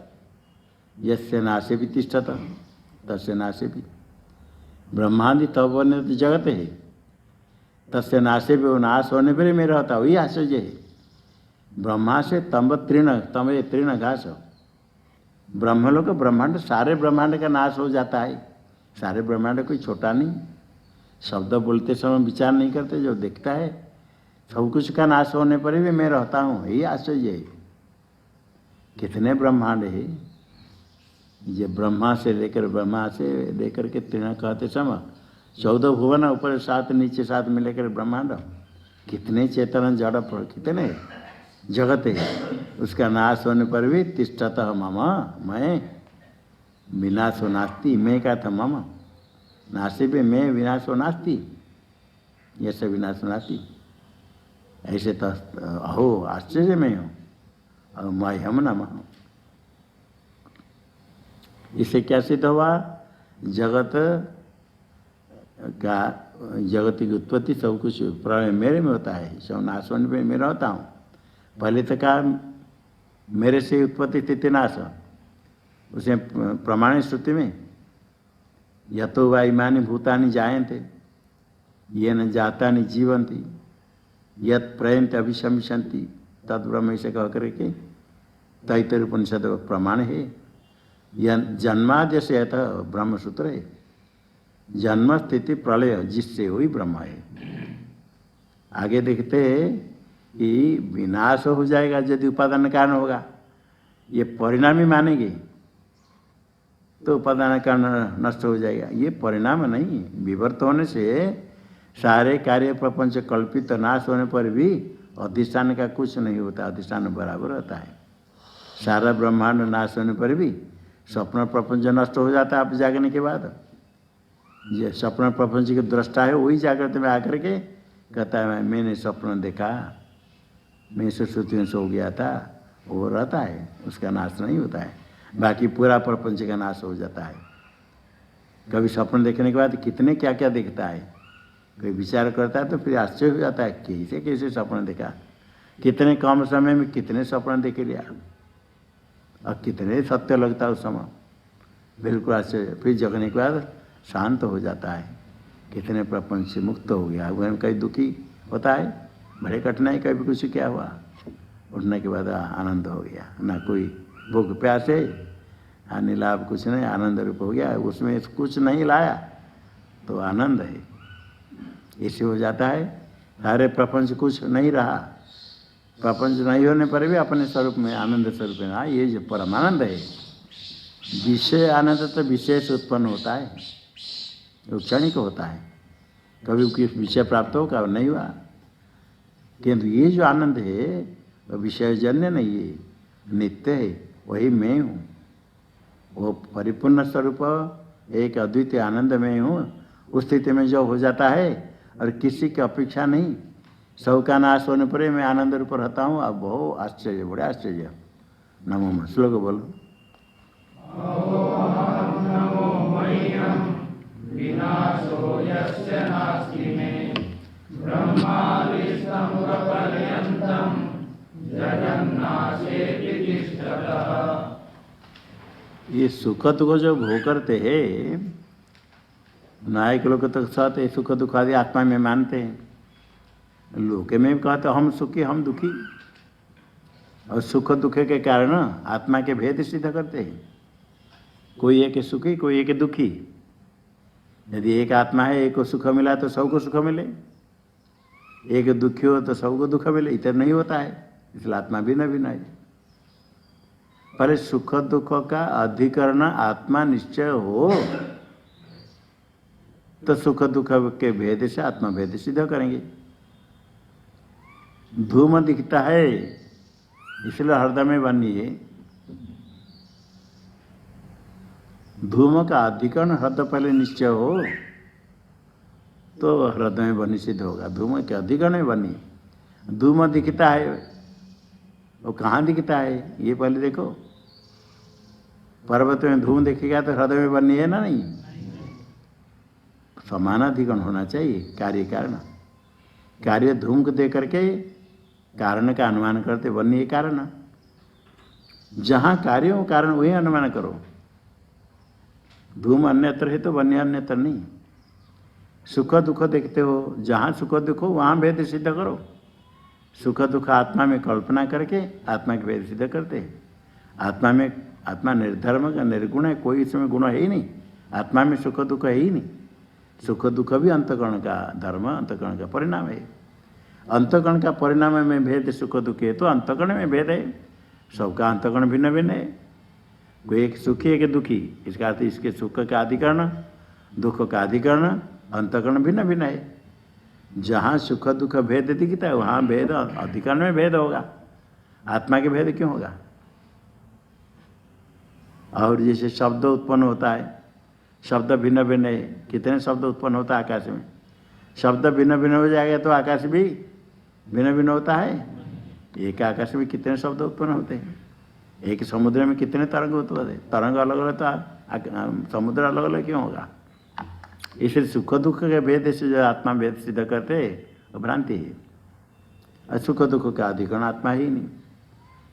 यस्य नाशे भी तिष्ठत तस्य नाशे भी। ब्रह्मांडि तपर्यंत जगत है, तस्य नाशे भी, वो नाश होने पर मैं रहता, वही आश्चर्य है। ब्रह्मा से तम तृण घास, ब्रह्मलोक ब्रह्मांड, सारे ब्रह्मांड का नाश हो जाता है। सारे ब्रह्मांड कोई छोटा नहीं। शब्द बोलते समय विचार नहीं करते, जो देखता है सब कुछ का नाश होने पर भी मैं रहता हूँ, यही आश्चर्य है। कितने ब्रह्मांड है, ये ब्रह्मा से लेकर के तृण कहते समय 14 भुवन ऊपर 7 नीचे 7 में लेकर ब्रह्मांड, कितने चेतन जड़ पर कितने जगत है, उसका नाश होने पर भी तिष्ठतः मम, मैं विनाशो नास्ति, मैं क्या था मम नाशे पे मैं विनाशो नास्ति, यश विनाशो नास्ति। ऐसे तो अहो आश्चर्य में हूँ और मह्यम नमः। इससे क्या सिद्ध हुआ? जगत की उत्पत्ति सब कुछ प्रलय मेरे में होता है, सब नाश होने पे मैं रहता हूँ। पहले तो कहा मेरे से उत्पत्ति स्थिति नाश, उसे प्रमाण श्रुति में यतो वा इमानि भूतानि जायन्ते येन जातानि जीवन्ति यत् प्रयन्ते अभिशंसन्ति तद ब्रह्म, से कह करके तैत्तरीय उपनिषद प्रमाण है। जन्माद्य से यथ ब्रह्म सूत्र है, जन्म स्थिति प्रलय जिससे वही ब्रह्म है। आगे देखते हैं कि विनाश हो जाएगा यदि उपादान कारण होगा, ये परिणामी मानेंगे तो उपादान कारण नष्ट हो जाएगा। ये परिणाम नहीं, विवर्त होने से सारे कार्य प्रपंच कल्पित नाश होने पर भी अधिष्ठान का कुछ नहीं होता, अधिष्ठान बराबर रहता है। सारा ब्रह्मांड नाश होने पर भी स्वप्न प्रपंच नष्ट हो जाता है। आप जागने के बाद ये स्वप्न प्रपंच के दृष्टा है, वही जागृत में आकर के कहता है मैंने स्वप्न देखा, मैं सुश्रुति में सो गया था, वो रहता है, उसका नाश नहीं होता है। बाकी पूरा प्रपंच का नाश हो जाता है। कभी स्वप्न देखने के बाद कितने क्या क्या देखता है, कोई विचार करता है तो फिर आश्चर्य हो जाता है कैसे कैसे स्वप्न देखा, कितने कम समय में कितने स्वप्न देख लिया और कितने सत्य लगता है उस समय, बिल्कुल आश्चर्य। फिर जगने के बाद शांत हो जाता है, कितने प्रपंच से मुक्त हो गया। वह कहीं दुखी होता है, बड़े कठिनाई, कभी कुछ क्या हुआ, उठने के बाद आनंद हो गया, ना कोई भूख प्यास है, हानि लाभ कुछ नहीं, आनंद रूप हो गया। उसमें कुछ नहीं लाया तो आनंद है, ऐसे हो जाता है। सारे प्रपंच कुछ नहीं रहा, प्रपंच नहीं होने पर भी अपने स्वरूप में आनंद स्वरूप में, हाँ ये जो परमानंद है। विषय आनंद तो विशेष उत्पन्न होता है, वो क्षणिक होता है, कभी किस विषय प्राप्त हो कभी नहीं हुआ। किंतु ये जो आनंद है वो विषयजन्य नहीं है, नित्य है, वही मैं हूँ। वो परिपूर्ण स्वरूप एक अद्वितीय आनंद में हूँ। उस स्थिति में जो हो जाता है और किसी की अपेक्षा नहीं, सब का नाश होने पर मैं आनंद रूप रहता हूँ। अब बहुत आश्चर्य, बड़े आश्चर्य। नमो श्लोक बोलो। विनाशो यस्य नास्ति में ब्रह्मादिस्थं पर्यन्तं जगन्नाशे तिष्ठतः। ये सुख दुख जो भोग करते हैं, नायक लोग तो साथ सुख दुख आदि आत्मा में मानते हैं, लोक में कहते हम सुखी हम दुखी, और सुख दुख के कारण आत्मा के भेद सिद्ध करते हैं। कोई एक सुखी कोई एक दुखी। यदि एक आत्मा है, एक को सुख मिला तो सबको सुख मिले, एक दुखी हो तो सबको दुख मिले, इतना नहीं होता है। इसलिए आत्मा भिन्न भिन्न है। पर सुख दुख का अधिकरण आत्मा निश्चय हो तो सुख दुख के भेद से आत्मा भेद सिद्ध करेंगे। धूम दिखता है इसलिए हृदय में बनी है, धूम का अधिकरण हृदय पहले निश्चय हो तो हृदय में बनी सिद्ध होगा। धूम के अधिकरण में बनी, धूम दिखता है, वो कहाँ दिखता है ये पहले देखो, पर्वत में धूम देखेगा तो हृदय में बनी है ना, नहीं। समानाधिकरण होना चाहिए कार्य कारण। कार्य धूम को दे करके कारण का अनुमान करते बनी है कारण। जहाँ कार्य हो कारण वही अनुमान करो। धूम अन्यत्र है तो बन्य अन्यत्र नहीं। सुख दुख देखते हो, जहाँ सुख दुख हो वहाँ भेद सिद्ध करो। सुख दुख आत्मा में कल्पना करके आत्मा के भेद सिद्ध करते हैं। आत्मा में, आत्मा निर्धर्म का निर्गुण है, कोई इसमें गुण है ही नहीं। आत्मा में सुख दुख है ही नहीं। सुख दुख भी अंतकरण का धर्म, अंतकरण का परिणाम है। अंतकरण का परिणाम में भेद सुख दुख है तो अंतकरण में भेद है। सबका अंतकरण भिन्न भिन्न है। कोई एक सुखी एक दुखी, इसका अर्थ इसके सुख का अधिकरण, दुख का अधिकरण, अंतकरण भिन्न भिन्न है। जहाँ सुख दुख भेद दिखता है वहाँ भेद, अधिकरण में भेद होगा। आत्मा के भेद क्यों होगा? और जैसे शब्द उत्पन्न होता है, शब्द भिन्न भिन्न है। कितने शब्द उत्पन्न होता है आकाश में? शब्द भिन्न भिन्न हो जाएगा तो आकाश भी भिन्न भिन्न होता है। एक आकाश में कितने शब्द उत्पन्न होते हैं? एक समुद्र में कितने तरंग उत्पन्न होते हैं? तरंग अलग अलग तो समुद्र अलग अलग क्यों होगा? इसलिए सुख दुख के भेद से जो आत्मा भेद सिद्ध करते वो भ्रांति है। और सुख दुख का अधिकरण आत्मा ही नहीं।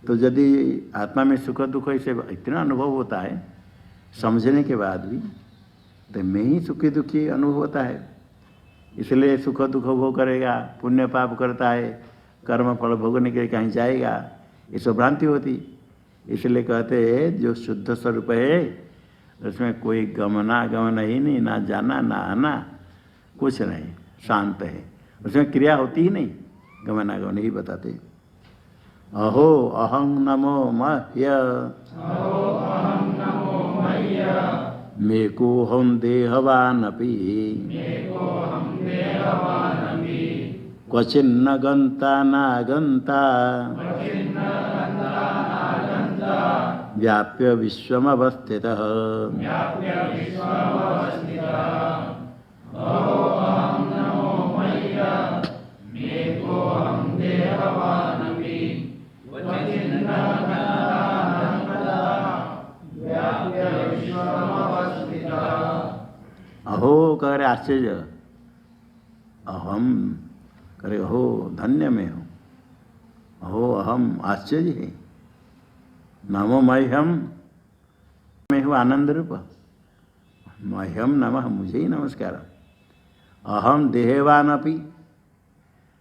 तो यदि आत्मा में सुख दुख इसे इतना अनुभव होता है समझने के बाद भी, तो मैं ही सुखी दुखी अनुभव होता है। इसलिए सुख दुख भोग करेगा, पुण्य पाप करता है, कर्म फल भोगने के लिए कहीं जाएगा, ये सब भ्रांति होती। इसलिए कहते हैं जो शुद्ध स्वरूप है उसमें कोई गमना गमन ही नहीं, ना जाना ना आना, कुछ नहीं, शांत है। उसमें क्रिया होती ही नहीं, गमना गमन ही बताते। अहो अहं नमो मह्य, मेको हम देहवानपि, क्वचिन्न गंता नागंता, व्याप्य विश्वमवस्थितः। अहो करे आश्चर्य, अहम करे अहो धन्य में हूँ, अहो अहम आश्चर्य है, नमो मह्यम मैं हूँ आनंद रूप, मह्यम नमः मुझे ही नमस्कार। अहम देहवान अपि,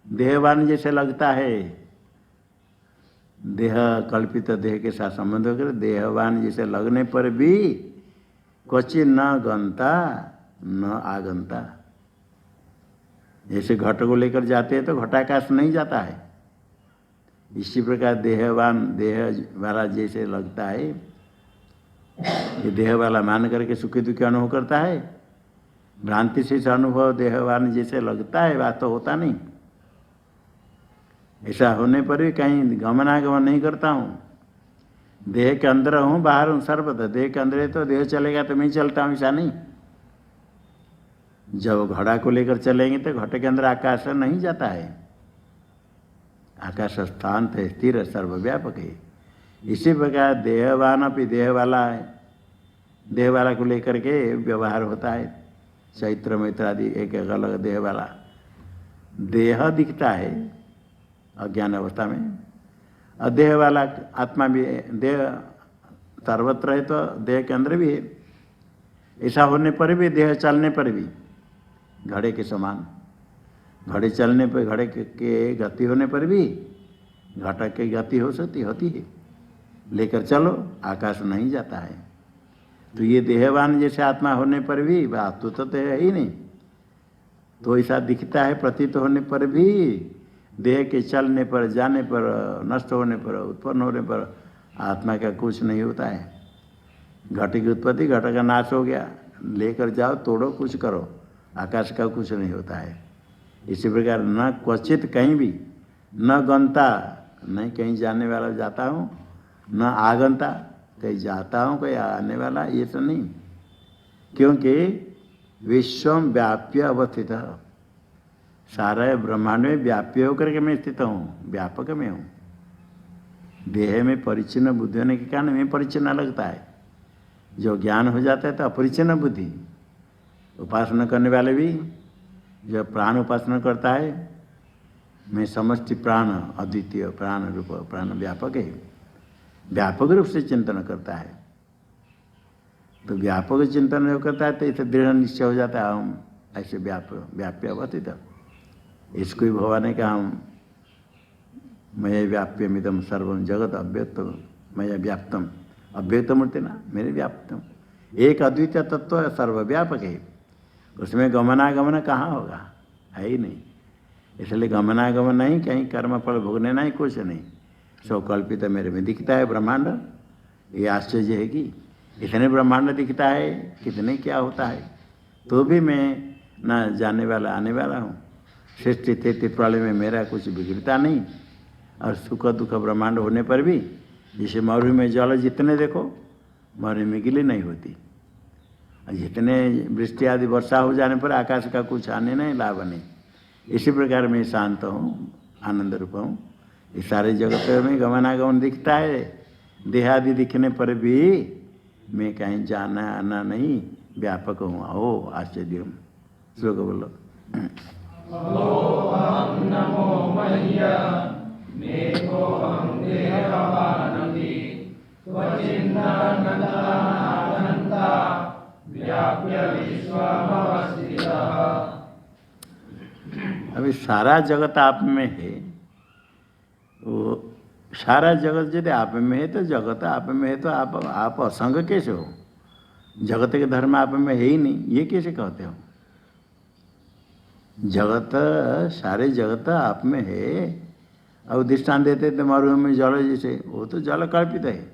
देहवान जैसे लगता है, देह कल्पित देह के साथ संबंध होकर देहवान जैसे लगने पर भी क्वचित न गंता न आगंता। जैसे घट को लेकर जाते हैं तो घटाकाश नहीं जाता है, इसी प्रकार देहवान देह वाला जैसे लगता है, ये देह वाला मान करके सुखी दुखी अनुभव करता है। भ्रांति से अनुभव देहवान जैसे लगता है, बात तो होता नहीं। ऐसा होने पर भी कहीं गमनागमन नहीं करता हूँ, देह के अंदर हूँ बाहर हूँ सर्वदा। देह के अंदर है तो देह चलेगा तो मैं चलता हूँ, ऐसा नहीं। जब घड़ा को लेकर चलेंगे तो घट के अंदर आकाश नहीं जाता है, आकाश स्थान है, स्थिर सर्वव्यापक है। इसी प्रकार देहवान अपनी देह वाला है, देह वाला को लेकर के व्यवहार होता है। चैत्र मैत्र आदि एक अलग देह वाला देह दिखता है अज्ञान अवस्था में, और देह वाला आत्मा भी देह सर्वत्र है तो देह के अंदर भी है। ऐसा होने पर भी देह चलने पर भी घड़े के समान, घड़े चलने पर घड़े के गति होने पर भी घटक की गति हो सकती होती है, लेकर चलो आकाश नहीं जाता है। तो ये देहवान जैसे आत्मा होने पर भी बात तो है ही नहीं, तो ऐसा दिखता है प्रतीत होने पर भी देह के चलने पर जाने पर नष्ट होने पर उत्पन्न होने पर आत्मा का कुछ नहीं होता है। घट की उत्पत्ति घट का नाश हो गया, लेकर जाओ तोड़ो कुछ करो, आकाश का कुछ नहीं होता है। इसी प्रकार न क्वचित कहीं भी, न गंता नहीं कहीं जाने वाला जाता हूँ, न आगंता कहीं जाता हूँ कहीं आने वाला, ये तो नहीं। क्योंकि विश्वम व्याप्य अवस्थित, सारे ब्रह्मांड में व्याप्य होकर के मैं स्थित हूँ, व्यापक में हूँ। देह में परिचिन्न बुद्धि होने के कारण मैं परिचिन्न लगता है, जो ज्ञान हो जाता है तो अपरिचिन्न बुद्धि। उपासना करने वाले भी जब प्राण उपासना करता है, मैं समष्टि प्राण अद्वितीय प्राण रूप प्राण व्यापक है, व्यापक रूप से चिंतन करता है। तो व्यापक चिंतन जो करता है तो इसे दृढ़ निश्चय हो जाता है, हम ऐसे व्याप्य अवस्थित। इसको ही भगवान ने कहा, हम मैं व्याप्यमिदम सर्वम जगत अव्यक्त मैं व्याप्तम, अव्यक्त मूर्ति ना, मेरे व्याप्तम। एक अद्वितीय तत्व है, सर्वव्यापक है, उसमें गमनागमन कहाँ होगा, है ही नहीं। इसलिए गमनागमन नहीं, कहीं कर्म फल भोगने नहीं, कुछ नहीं, सब कल्पित मेरे में दिखता है ब्रह्मांड। ये आश्चर्य है कि इतने ब्रह्मांड दिखता है, कितने क्या होता है, तो भी मैं ना जाने वाला आने वाला हूँ। सृष्टि स्थिति प्रलय में मेरा कुछ बिगड़ता नहीं, और सुख दुख ब्रह्मांड होने पर भी जैसे मरु में जल जितने देखो मरु में गिली नहीं होती, और जितने वृष्टि आदि वर्षा हो जाने पर आकाश का कुछ आने नहीं, लाभ नहीं। इसी प्रकार मैं शांत हूँ, आनंद रूप हूँ। इस सारे जगत में गमनागमन दिखता है, देहादि दिखने पर भी मैं कहीं जाना आना नहीं, व्यापक हूँ। आओ आश्चर्य श्लोक बोलो। नमो मह्यं मेघोऽहं देहवानपि त्वचिन्नानन्दा व्याप्य विश्वमवस्थितः। अभी सारा जगत आप में है, वो सारा जगत यदि आप में है तो जगत आप में है, तो आप असंग कैसे हो? जगत के धर्म आप में है ही नहीं, ये कैसे कहते हो? जगत सारे जगत आप में है। अब दृष्टान देते तो मरु में जल जैसे, वो तो जल कल्पित है,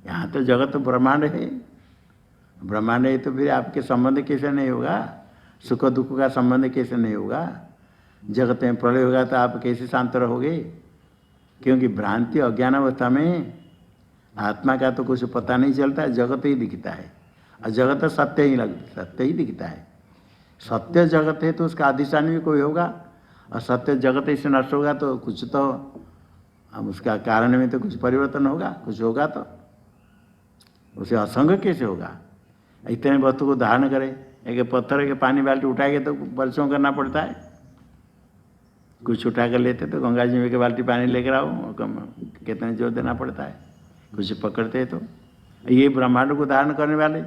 यहाँ तो जगत ब्रह्मांड है। ब्रह्मांड है तो फिर आपके संबंध कैसे नहीं होगा? सुख दुख का संबंध कैसे नहीं होगा? जगत में प्रलय होगा तो आप कैसे शांत रहोगे? क्योंकि भ्रांति अज्ञान अवस्था में आत्मा का तो कुछ पता नहीं चलता, जगत ही दिखता है, और जगत सत्य ही दिखता है। सत्य जगत है तो उसका अधिष्ठान भी कोई होगा, और सत्य जगत इससे नष्ट होगा तो कुछ तो, अब उसका कारण में तो कुछ परिवर्तन होगा, कुछ होगा तो उसे असंग कैसे होगा? इतने वस्तु को धारण करे, एक पत्थर के पानी बाल्टी उठाएंगे तो परिश्रम करना पड़ता है। कुछ उठा कर लेते तो गंगा जी में के बाल्टी पानी लेकर आओ, कितने जोर देना पड़ता है। कुछ पकड़ते तो ये ब्रह्मांड को धारण करने वाले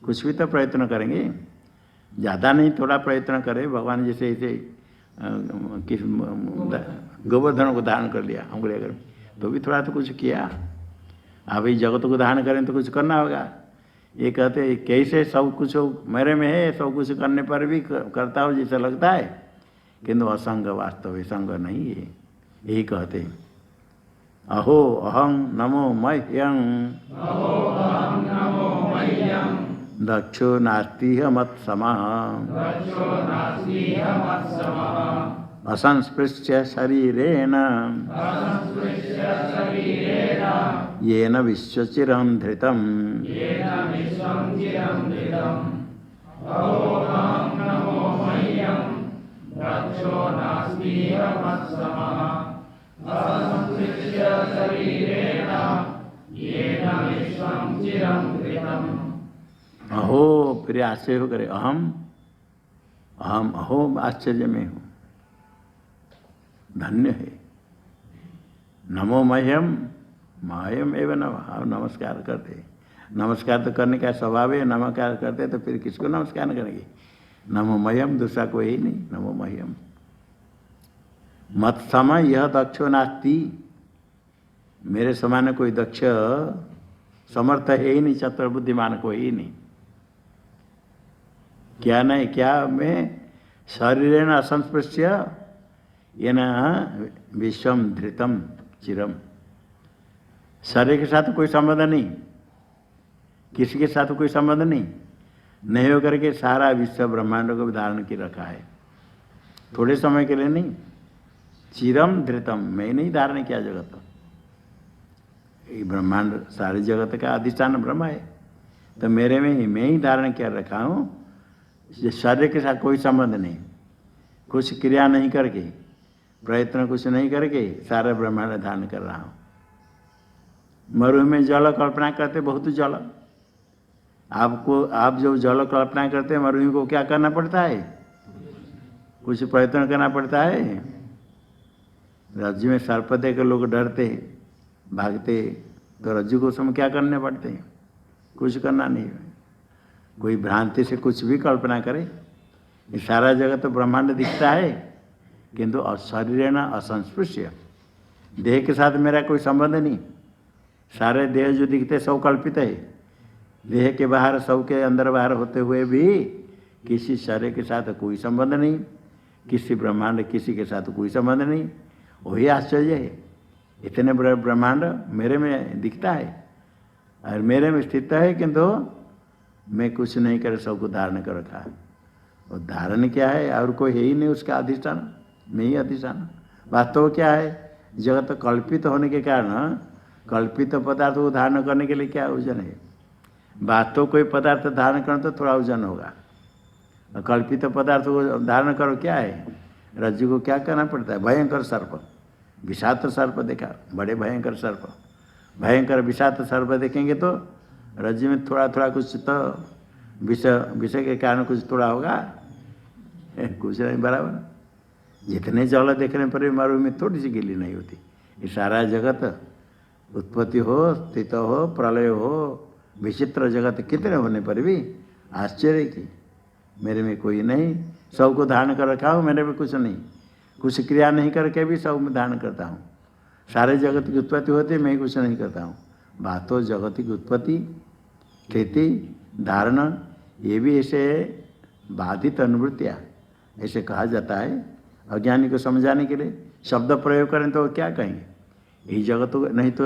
कुछ भी तो प्रयत्न करेंगे, ज़्यादा नहीं, थोड़ा प्रयत्न करें। भगवान जैसे ऐसे किस गोवर्धन को धारण कर लिया अंगुली अगर, तो भी थोड़ा तो कुछ किया। अब इस जगत को धारण करें तो कुछ करना होगा। ये कहते कैसे सब कुछ मेरे में है, सब कुछ करने पर भी करता हो जैसा लगता है, किंतु असंग वास्तव है, संग नहीं है। यही कहते अहो अहं नमो मह्यं दक्षो नास्ति मत्समः असंस्पृश्य शरीरेण येन विश्वचिरं धृतम्। अहो फिर आश्चर्य हो करे, अहम अहम अहो आश्चर्य में हूँ, धन्य है। नमो मह्यम मह्यम एवं नमस्कार करते, नमस्कार तो करने का स्वभाव है, नमस्कार करते तो फिर किसको नमस्कार करेंगे? नमो मह्यम, दूसरा कोई ही नहीं। नमो मह्यम मत समय यह दक्षो नास्ति, मेरे समान कोई दक्ष समर्थ है ही नहीं, चतुर बुद्धिमान कोई ही नहीं। क्या नहीं, क्या में शरीरेण असंस्पृश्य येन विश्वम धृतम चिरम। शरीर के साथ कोई संबंध नहीं, किसी के साथ कोई संबंध नहीं होकर के सारा विश्व ब्रह्मांड को धारण कर रखा है, थोड़े समय के लिए नहीं। चिरम धृतम, मैं नहीं धारण किया जगत, ये ब्रह्मांड सारे जगत का अधिष्ठान ब्रह्म है, तो मेरे में ही मैं ही धारण कर रखा हूँ। शरीर के साथ कोई संबंध नहीं, कुछ क्रिया नहीं करके, प्रयत्न कुछ नहीं करके सारा ब्रह्मांड धारण कर रहा हूँ। मरुभूमि में जल कल्पना करते बहुत जल, आपको आप जो जल कल्पना करते हैं मरुभूमि को क्या करना पड़ता है, कुछ प्रयत्न करना पड़ता है। रज्जु में सर्प देकर लोग डरते भागते, तो रज्जु को समय क्या करने पड़ते हैं, कुछ करना नहीं। कोई भ्रांति से कुछ भी कल्पना करे, ये सारा जगत तो ब्रह्मांड दिखता है किंतु शरीर न असंस्पृश्य, देह के साथ मेरा कोई संबंध नहीं। सारे देह जो दिखते सब कल्पित है, देह के बाहर सब के अंदर बाहर होते हुए भी किसी शरीर के साथ कोई संबंध नहीं, किसी ब्रह्मांड किसी के साथ कोई संबंध नहीं। वही आश्चर्य है, इतने बड़े ब्रह्मांड मेरे में दिखता है और मेरे में स्थित है, किंतु मैं कुछ नहीं कर सबको धारण कर रखा। और धारण क्या है, और कोई है ही नहीं उसका अधिष्ठान, मैं ही अधिष्ठान। वास्तव क्या है, जगत कल्पित होने के कारण कल्पित पदार्थ को धारण करने के लिए क्या वजन है। वास्तव कोई पदार्थ धारण करो तो थोड़ा वजन होगा, और कल्पित पदार्थ को धारण करो क्या है। रज्जु को क्या करना पड़ता है, भयंकर सर्प, विषाक्त सर्प देखा, बड़े भयंकर सर्प, भयंकर विषाक्त सर्प देखेंगे तो रज्जु में थोड़ा थोड़ा कुछ तो विषय के कारण कुछ थोड़ा होगा, कुछ नहीं बराबर। जितने जल देखने पर भी मरुभूमि में थोड़ी सी गिली नहीं होती। ये सारा जगत उत्पत्ति हो, स्थित हो, प्रलय हो, विचित्र जगत कितने होने पर भी आश्चर्य की मेरे में कोई नहीं, सबको धारण कर रखा हूँ, मेरे में कुछ नहीं, कुछ क्रिया नहीं करके भी सब में धारण करता हूँ। सारे जगत की उत्पत्ति होती, मैं कुछ नहीं करता हूँ। बात तो जगत की उत्पत्ति, खेती, धारण, ये भी ऐसे बाधित अनुवृत्तियाँ ऐसे कहा जाता है। अज्ञानी को समझाने के लिए शब्द प्रयोग करें तो क्या कहेंगे, यही जगत को, नहीं तो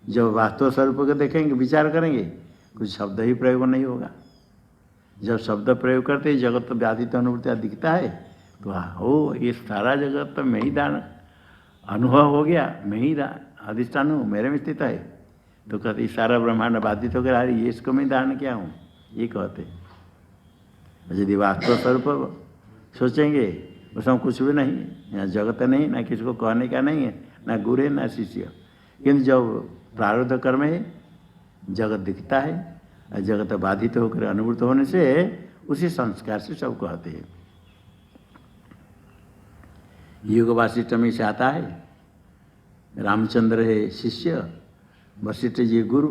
जब वास्तव स्वरूप को देखेंगे विचार करेंगे कुछ शब्द ही प्रयोग नहीं होगा। जब शब्द प्रयोग करते ही जगत तो व्याधित अनुभूतियाँ दिखता है, तो हो ये सारा जगत तो मैं ही दान अनुभव हो गया, मैं ही अधिष्ठान हूँ, मेरे में स्थित है। तो कहते सारा ब्रह्मांड बाधित हो गया, ये इसको मैं धारण किया हूँ, ये कहते। यदि वास्तव स्वरूप सोचेंगे उसमें कुछ भी नहीं, यहाँ जगत नहीं, ना किसी को कहने का नहीं है, ना गुरु है ना शिष्य। किंतु जब प्रारब्ध कर्म है जगत दिखता है, और जगत बाधित होकर अनुभूत होने से उसी संस्कार से सब कहते हैं। युग वासिष्ठ में से आता है, रामचंद्र है शिष्य, वशिष्ठ जी गुरु।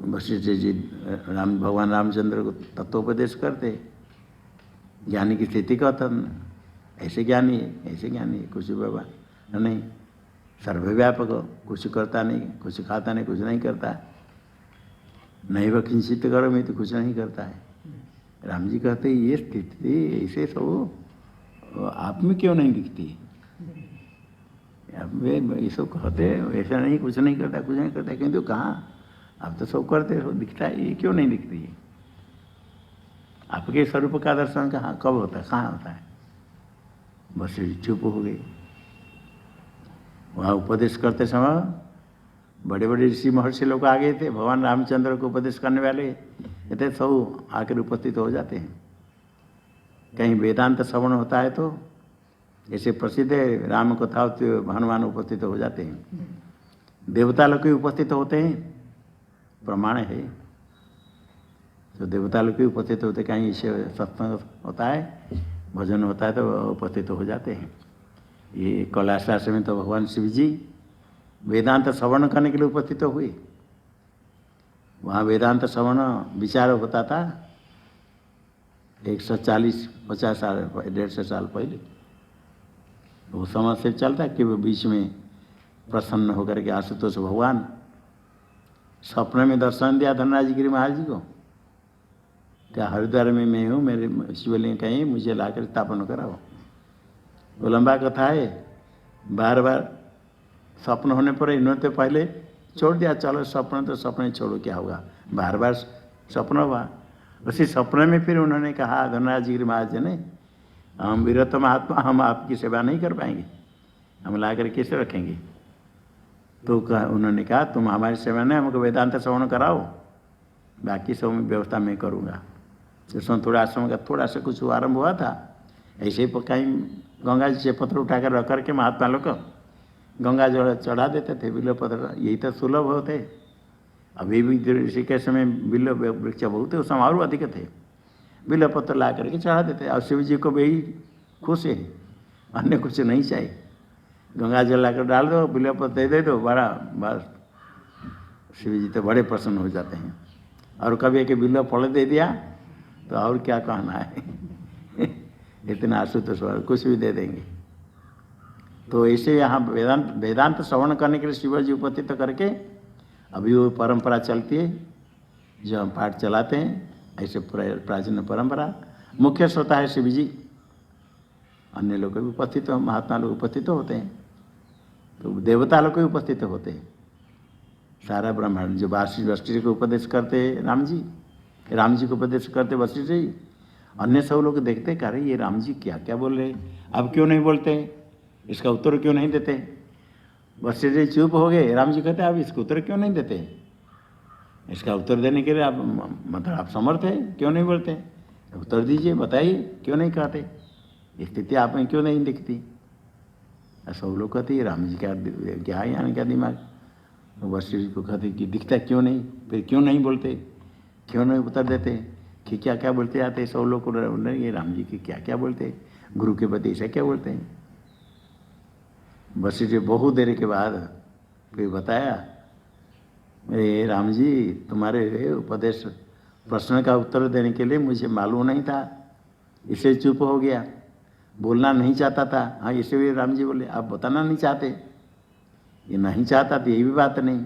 वशिष्ठ जी भगवान रामचंद्र को तत्वोपदेश करते, ज्ञानी की स्थिति कहता, ऐसे ज्ञानी है, ऐसे ज्ञानी है, कुछ व्यवहार नहीं, सर्वव्यापक, कुछ करता नहीं, कुछ खाता नहीं, कुछ नहीं करता, नहीं वह किंचित करो मैं तो कुछ नहीं करता है। राम जी कहते ये स्थिति ऐसे सब आप में क्यों नहीं दिखती, ये सब कहते ऐसा नहीं, कुछ नहीं करता, कुछ नहीं करता, किंतु कहाँ आप तो सब करते हो, दिखता है, ये क्यों नहीं दिखती है। आपके स्वरूप का दर्शन कहाँ कब होता है, कहाँ होता है। बस चुप हो गई। वहाँ उपदेश करते समय बड़े बड़े ऋषि महर्षि लोग आ गए थे, भगवान रामचंद्र को उपदेश करने वाले कहते सब आकर उपस्थित हो जाते हैं। कहीं वेदांत श्रवण होता है तो ऐसे प्रसिद्ध है, राम कथा होती है, हनुमान उपस्थित हो जाते हैं, देवता लोग भी उपस्थित होते हैं, प्रमाण है। तो देवता लोग भी उपस्थित होते, कहीं इसे सत्संग होता है, भजन होता है तो उपस्थित हो जाते हैं। ये कैलाश आश्रम में तो भगवान शिव जी वेदांत श्रवण करने के लिए उपस्थित हुए। वहाँ वेदांत श्रवण विचार होता था 140-50 साल 150 साल पहले। वो समय से चलता कि वो बीच में प्रसन्न होकर के आशुतोष भगवान सपने में दर्शन दिया धनराज गिरी महाराज जी को, क्या हरिद्वार में मैं हूँ, मेरे शिवलिंग कहीं, मुझे लाकर स्थापन कराओ। वो लंबा कथा है, बार बार स्वप्न होने पर इन्होंने तो पहले छोड़ दिया, चलो स्वप्न तो स्वप्न छोड़ो, क्या होगा, बार बार स्वप्न हुआ। उसी सपने में फिर उन्होंने कहा धनराज गिरी महाराज जी ने, हम विरत महात्मा, हम आपकी सेवा नहीं कर पाएंगे, हम ला कर कैसे रखेंगे। तो उन्होंने कहा तुम हमारी सेवा नहीं, हमको वेदांत श्रवण कराओ, बाकी सब व्यवस्था मैं करूँगा। तो उसमें थोड़ा आश्रम का थोड़ा सा कुछ आरंभ हुआ था, ऐसे ही कहीं गंगा जी से पत्थर उठाकर रख करके महात्मा लोग गंगा जल चढ़ा देते थे, बिल्वपत्र यही तो सुलभ होते। अभी भी ऋषिकेश में बिल्व वृक्ष बहुत है, उस समय और अधिक थे। बिल्वपत्र ला करके चढ़ा देते। और शिव जी को भी खुश है, अन्य कुछ नहीं चाहिए। गंगा जल लाकर डाल दो, बिल्वपत्र दे दो, बड़ा बस शिव जी तो बड़े प्रसन्न हो जाते हैं। और कभी एक बिल्व फल दे दिया तो और क्या कहना है इतना आशुतोष कुछ भी दे देंगे। तो ऐसे यहाँ वेदांत श्रवण करने के लिए शिव जी उपस्थित करके अभी वो परंपरा चलती है, जो हम पाठ चलाते हैं। ऐसे प्राचीन परंपरा मुख्य श्रोता है शिव जी, अन्य लोग भी उपस्थित हो, महात्मा लोग उपस्थित होते हैं, तो देवता लोग भी उपस्थित होते हैं। सारा ब्रह्मांड जो वशिष्ठ को उपदेश करते राम जी को उपदेश करते वशिष्ठ जी, अन्य सब लोग देखते कह रहे ये राम जी क्या क्या बोल रहे, अब क्यों नहीं बोलते, इसका उत्तर क्यों नहीं देते। वशिष्ठ जी चुप हो गए। राम जी कहते अब इसका उत्तर क्यों नहीं देते, इसका उत्तर देने के लिए आप मतलब आप समर्थ है, क्यों नहीं बोलते, उत्तर दीजिए, बताइए क्यों नहीं कहते, स्थिति आप में क्यों नहीं दिखती। सब लोग कहते राम जी क्या है यहाँ क्या दिमाग। वशिष्ठ जी को कहते कि दिखता क्यों नहीं, फिर क्यों नहीं बोलते, क्यों नहीं उत्तर देते कि क्या क्या बोलते आते। सब लोग को ये राम जी की क्या क्या बोलते, गुरु के प्रति ऐसा क्या बोलते हैं। वशिष्ठ जी बहुत देर के बाद फिर बताया, अरे राम जी तुम्हारे उपदेश प्रश्न का उत्तर देने के लिए मुझे मालूम नहीं था, इसे चुप हो गया, बोलना नहीं चाहता था। हाँ इसे भी राम जी बोले आप बताना नहीं चाहते, ये नहीं चाहता तो ये भी बात नहीं,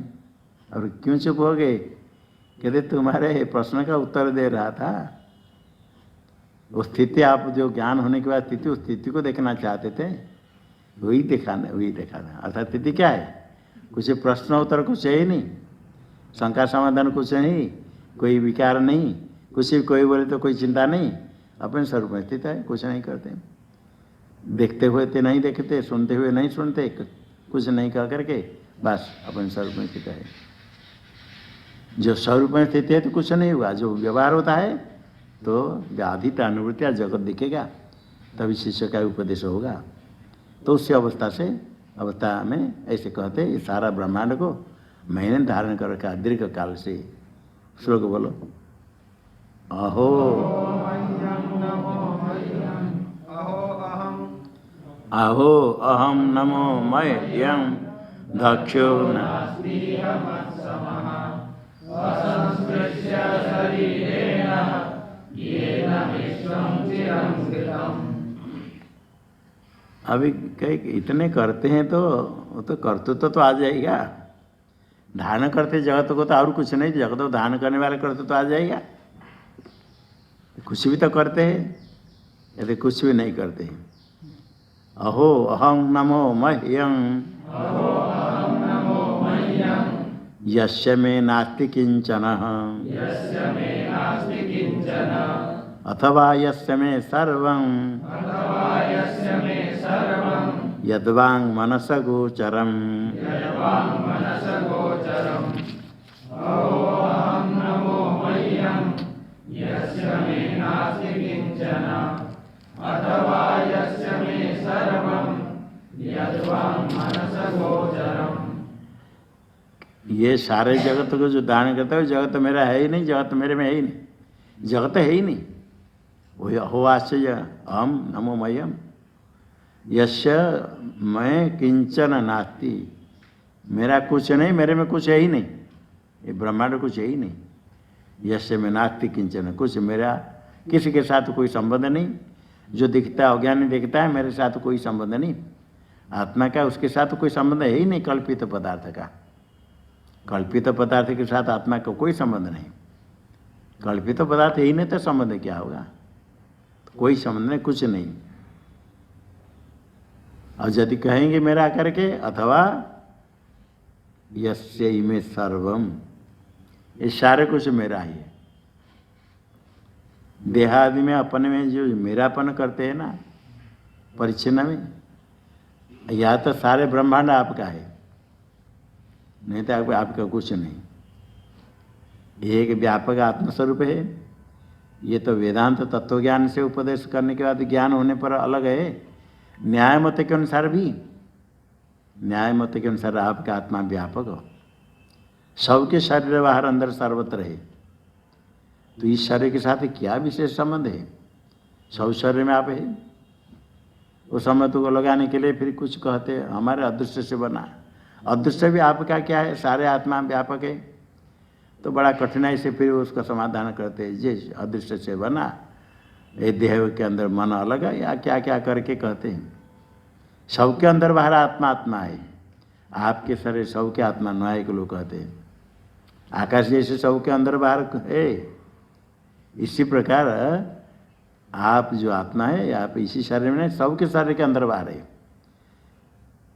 और क्यों चुप हो गए। कहते तुम्हारे प्रश्न का उत्तर दे रहा था, वो स्थिति आप जो ज्ञान होने के बाद स्थिति उस स्थिति को देखना चाहते थे, वही देखा। अर्थात स्थिति क्या है, कुछ प्रश्न उत्तर कुछ है ही नहीं, शंका समाधान कुछ नहीं, कोई विकार नहीं, कुछ भी कोई बोले तो कोई चिंता नहीं, अपने स्वरूप में स्थित है, कुछ नहीं करते, देखते हुए तो नहीं देखते, सुनते हुए नहीं सुनते, कुछ नहीं कह करके बस अपने स्वरूप में स्थित है। जो स्वरूप में स्थित है तो कुछ नहीं हुआ, जो व्यवहार होता है तो व्याधित अनुवृत्तियाँ जगत दिखेगा, तभी शिष्य का उपदेश होगा। तो उसी अवस्था में ऐसे कहते ये सारा ब्रह्मांड को मैंने धारण कर रखा दीर्घ काल से। श्लोक बोलो। अहो अहो अहम नमो मह्यं दक्षो अभी कई इतने करते हैं तो वो तो कर्तृत्व तो आ जाएगा। धारण करते जगत को तो और कुछ नहीं, जगत को धारण करने वाले कर्तृत्व तो आ जाएगा। कुछ भी तो करते हैं, यदि कुछ भी नहीं करते हैं। अहो अहं नमो मह्यं यस्य मे नास्ति किंचन अथवा यस्य मे सर्वं यद्वांग मनस गोचरम्। ये सारे जगत को जो दान करता है, जगत मेरा है ही नहीं, जगत मेरे में है ही नहीं, जगत है ही नहीं। वही अहो आश्चर्य अहम नमो मह्यम यस्य मैं किंचन नास्ति, मेरा कुछ नहीं, मेरे में कुछ है ही नहीं, ये ब्रह्मांड कुछ है ही नहीं। यस्य में नास्ति किंचन, कुछ मेरा किसी के साथ कोई संबंध नहीं। जो दिखता है अज्ञानी दिखता है, मेरे साथ कोई संबंध नहीं। आत्मा का उसके साथ कोई संबंध है ही नहीं। कल्पित पदार्थ का, कल्पित पदार्थ के साथ आत्मा का कोई संबंध नहीं। कल्पित पदार्थ ही नहीं तो संबंध क्या होगा, कोई संबंध नहीं, कुछ नहीं। और यदि कहेंगे मेरा करके, अथवा यस्य में सर्वम, ये सारे कुछ मेरा ही है। देहादि में अपने में जो मेरापन करते हैं ना, परिच्छिन्न में, या तो सारे ब्रह्मांड आपका है, नहीं तो आपका कुछ नहीं। एक व्यापक आत्मस्वरूप है। ये तो वेदांत तत्व ज्ञान से उपदेश करने के बाद ज्ञान होने पर अलग है। न्याय मत के अनुसार भी न्याय मत के अनुसार आपका आत्मा व्यापक हो, सबके शरीर बाहर अंदर सर्वत्र है, तो इस शरीर के साथ क्या विशेष संबंध है? सब शरीर में आप है। उस समय तो लगाने के लिए फिर कुछ कहते हैं हमारे अदृश्य से बना, अदृश्य भी आपका क्या है? सारे आत्मा व्यापक है। तो बड़ा कठिनाई से फिर उसका समाधान करते हैं, जे अदृश्य से बना, ये देह के अंदर मन अलग है, या क्या क्या करके कहते हैं। सबके अंदर बाहर आत्मा आत्मा है, आपके शरीर सबके आत्मा न्याय के लोग कहते हैं। आकाश जैसे सबके अंदर बाहर है, इसी प्रकार आप जो आत्मा है आप इसी शरीर में, सबके शरीर के अंदर बाहर है।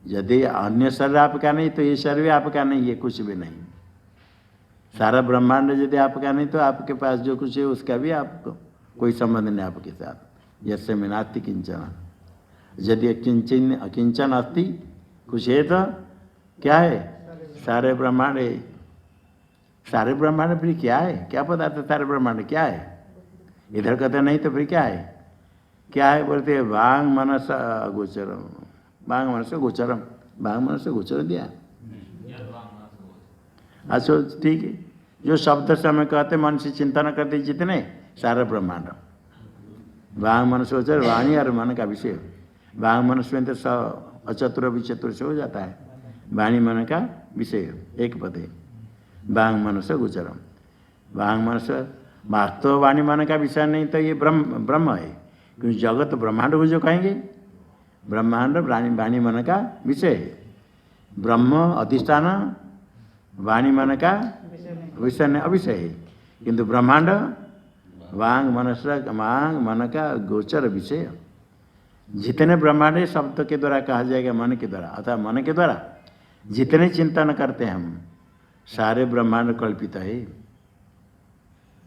यदि अन्य शरीर आपका नहीं तो ये शरीर आपका नहीं है, कुछ भी नहीं। सारा ब्रह्मांड यदि आपका नहीं तो आपके पास जो कुछ है उसका भी आपको कोई संबंध नहीं आपके साथ। यस्य में नास्ति किंचन, यदि किंचन अकिंचन अस्ति, कुछ है तो क्या है? सारे ब्रह्मांड है। सारे ब्रह्मांड फिर क्या है? क्या पदार्थ है? सारे ब्रह्मांड क्या है? इधर कहते नहीं तो फिर क्या है? क्या है बोलते हैं वांग मनस गोचरम, वांग मनस गोचरम, वांग मनस गोचर दिया। अच्छा ठीक है, जो शब्द से हमें कहते मन से चिंतन करते जितने सारा ब्रह्मांड, वांग मनस गोचर, वाणी और मन का विषय। वांग मनस में तो अचतुर विचतुर से हो जाता है, वाणी मन का विषय एक पद है। वांग मनस गोचरम, वांग मनस वास्तव वाणी मन का विषय नहीं तो ये ब्रह्म है, क्योंकि जगत ब्रह्मांड को जो कहेंगे, ब्रह्मांड वाणी मन का विषय है। ब्रह्म अधिष्ठान वाणी मन का विषय नहीं, अविषय है, किंतु ब्रह्मांड वांग मन का गोचर विषय। जितने ब्रह्मांड है शब्द के द्वारा कहा जाएगा, मन के द्वारा, अर्थात मन के द्वारा जितने चिंतन करते हैं हम, सारे ब्रह्मांड कल्पित है।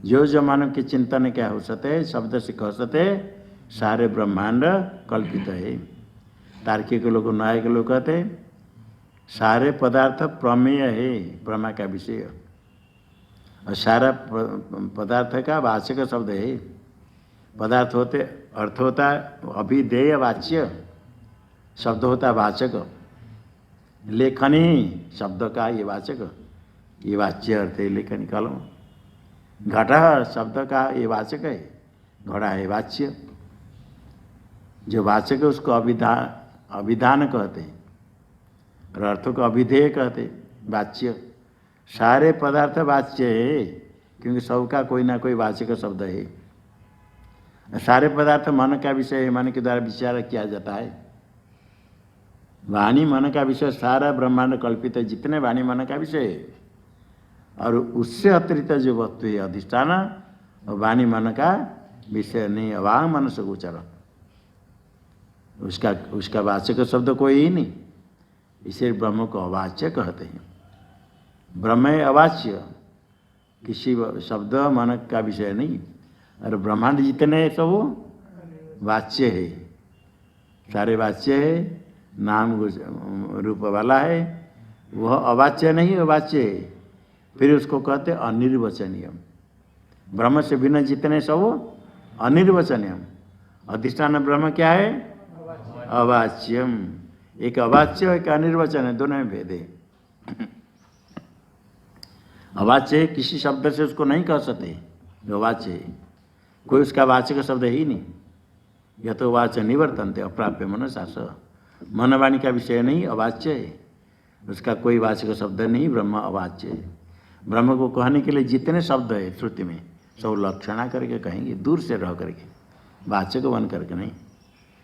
जो मानव के चिंतन क्या हो सकते, शब्द से कह सकते, सारे ब्रह्मांड कल्पित है। तार्किक लोग, न्याय के लोग कहते सारे पदार्थ प्रमेय है, प्रमा का विषय, और सारा पदार्थ का वाचक शब्द है। पदार्थ होते अर्थ होता है अभिधेय वाच्य, शब्द होता है वाचक। लेखनी शब्द का ये वाचक, ये वाच्य अर्थ है लेखनी कलम। घटा शब्द का ये वाचक है, घड़ा है वाच्य। जो वाचक है उसको अभिधान कहते हैं, और अर्थों को अभिधेय कहते हैं, वाच्य। सारे पदार्थ वाच्य है, क्योंकि सबका कोई ना कोई वाचक शब्द है। सारे पदार्थ मन का विषय है, मन के द्वारा विचार किया जाता है। वाणी मन का विषय, सारा ब्रह्मांड कल्पित है, जितने वाणी मन का विषय है। और उससे अतिरिक्त जो वस्तु है अधिष्ठान, वाणी मन का विषय नहीं, वांग मन से गोचर, उसका वाचक शब्द कोई ही नहीं, इसे ब्रह्म को अवाच्य कहते हैं। ब्रह्म है अवाच्य, किसी शब्द मन का विषय नहीं। और ब्रह्मांड जितने हैं सब वाच्य है, सारे वाच्य है, नाम रूप वाला है, वह अवाच्य नहीं अवाच्य है। फिर उसको कहते अनिर्वचनीय। ब्रह्म से भिन्न जितने सब अनिर्वचनीय। अधिष्ठान ब्रह्म क्या है? अवाच्यम। एक अवाच्य एक अनिर्वचन है, दोनों में भेद है। अवाच्य है, किसी शब्द से उसको नहीं कह सकते, अवाच्य है, कोई उसका वाचक शब्द ही नहीं। यह तो वाच्य निवर्तनते अप्राप्य मनसास, मनवाणी का विषय नहीं, अवाच्य है, उसका कोई वाचक शब्द नहीं, ब्रह्म अवाच्य है। ब्रह्म को कहने के लिए जितने शब्द है श्रुति में सब लक्षणा करके कहेंगे, दूर से रह करके, वाचक बन करके नहीं,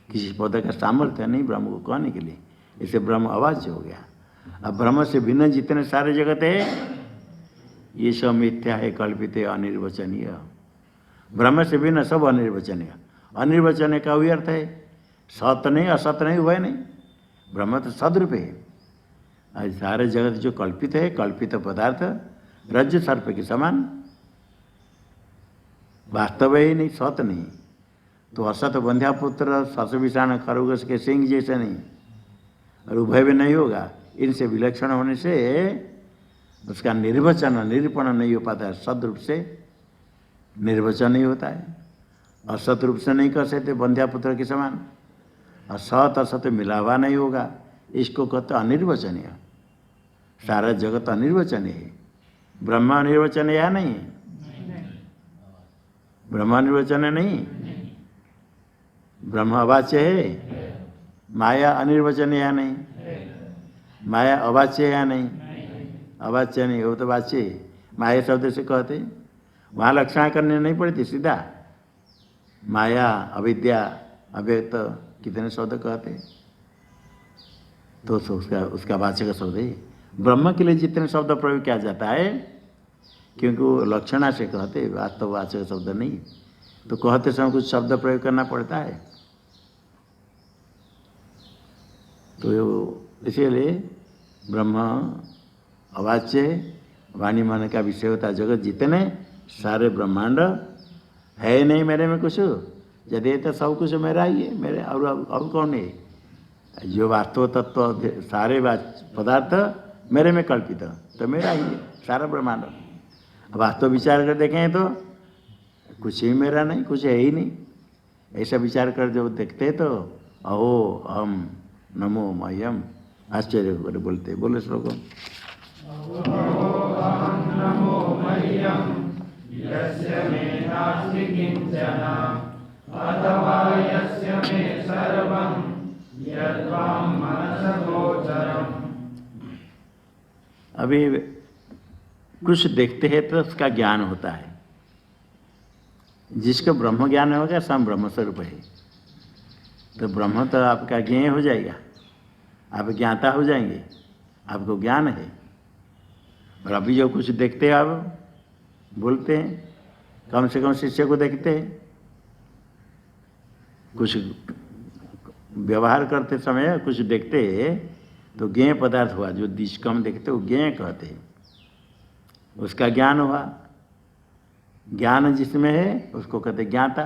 किसी पद का सामर्थ्य नहीं ब्रह्म को कहने के लिए, इसे ब्रह्म अवाच्य हो गया। अब ब्रह्म से भिन्न जितने सारे जगत है ये सब मिथ्या है, कल्पित है, अनिर्वचनीय। ब्रह्म से भिन्न सब अनिर्वचनीय। अनिर्वचनीय का वही अर्थ है सत नहीं असत नहीं हुआ नहीं, ब्रह्म तो सदरूप है। आज सारे जगत जो कल्पित है, कल्पित पदार्थ रज्जु सर्प के समान, वास्तव ही नहीं, सत नहीं। तो असत बंध्या पुत्र सस विषाण खरगोश के सिंह जैसे नहीं, और उभय भी नहीं होगा। इनसे विलक्षण होने से उसका निर्वचन निरूपण नहीं हो पाता है, सदरूप से निर्वचन नहीं होता है। असत रूप से नहीं कर सकते बंध्या पुत्र के समान, और सत असत मिला हुआ नहीं होगा, इसको कहते अनिर्वचनीय। सारा जगत अनिर्वचनीय है। ब्रह्म अनिर्वचनीय या नहीं? ब्रह्म अनिर्वचनीय नहीं, ब्रह्म अवाच्य है। माया अनिर्वचनीय या नहीं? माया अवाच्य या नहीं? अवाच्य नहीं, वो तो वाच्य है। माया शब्द से कहते, वहाँ लक्षण करने नहीं पड़ती, सीधा माया, अविद्या, अव्यक्त, कितने शब्द कहते, तो उसका वाचक शब्द है। ब्रह्म के लिए जितने शब्द प्रयोग किया जाता है, क्योंकि वो लक्षणा से कहते, वास्तववाचक शब्द नहीं, तो कहते समय कुछ शब्द प्रयोग करना पड़ता है। तो इसीलिए ब्रह्म अवाच्य, वाणी मन का विषय होता है। जगत जितने सारे ब्रह्मांड है नहीं मेरे में कुछ, यदि तो सब कुछ मेरा ही है, मेरे और कौन है? जो वास्तव तत्व सारे पदार्थ मेरे में कल्पित, तो मेरा ही है सारा ब्रह्मांड। वास्तव विचार कर देखें तो कुछ ही मेरा नहीं, कुछ है ही नहीं। ऐसा विचार कर जब देखते तो अहो अहम नमो मह्यम, आश्चर्य होकर बोलते। बोले श्लोक। नमो मह्यम यस्य मे नास्ति किंचन अथवा यस्य मे सर्वं यद्वां मनसा गोचरम्। अभी कुछ देखते हैं तो उसका ज्ञान होता है। जिसको ब्रह्म ज्ञान होगा सब ब्रह्म स्वरूप है, तो ब्रह्म तो आपका ज्ञेय हो जाएगा, आप ज्ञाता हो जाएंगे, आपको ज्ञान है। और अभी जो कुछ देखते हैं आप बोलते हैं, कम से कम शिष्य को देखते हैं, कुछ व्यवहार करते समय कुछ देखते हैं तो ज्ञेय पदार्थ हुआ। जो कम देखते वो ज्ञेय कहते हैं, उसका ज्ञान हुआ। ज्ञान जिसमें है उसको कहते ज्ञाता।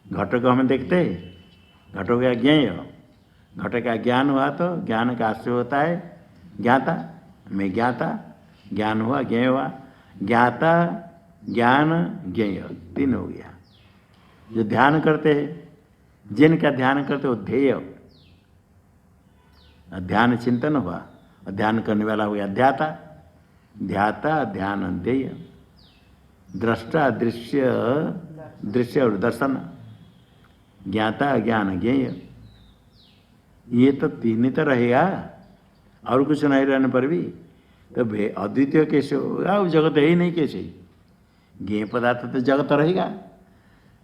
घट को हम देखते हैं, घट हो गया ज्ञेय, घट का ज्ञान हुआ तो ज्ञान का आश्रय होता है ज्ञाता। मैं ज्ञाता, ज्ञान हुआ, ज्ञेय हुआ। ज्ञाता, ज्ञान, ज्ञेय, तीन हो गया। जो ध्यान करते हैं, जिनका ध्यान करते वो ध्येय, ध्यान चिंतन हुआ, और ध्यान करने वाला हो गया ध्याता। ध्याता, ध्यान, ध्येय, दृष्टा, दृश्य, दृश्य और दर्शन, ज्ञाता, ज्ञान, ज्ञेय। ये तो तीन ही तो रहेगा, और कुछ नहीं रहने पर भी तो अद्वितीय कैसे होगा? वो जगत है ही नहीं कैसे? ज्ञेय पदार्थ तो जगत रहेगा।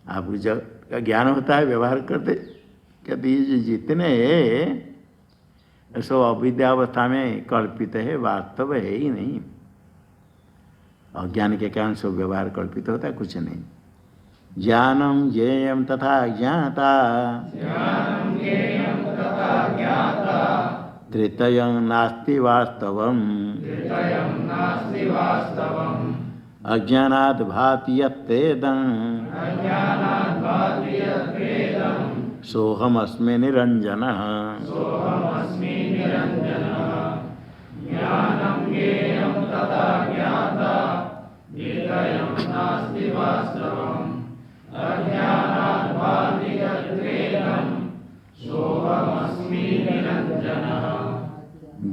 आपको जगत का ज्ञान होता है, व्यवहार करते कहते ये जितने सो अविद्यावस्था में कल्पित है, वास्तव है ही नहीं। और ज्ञान के कारण सब व्यवहार कल्पित होता है, कुछ नहीं। ज्ञानम ज्ञेयम तथा ज्ञाता त्रितयं नास्ति वास्तवम् अज्ञानात् भाति यत्तेदं सोऽहमस्मि निरञ्जनः।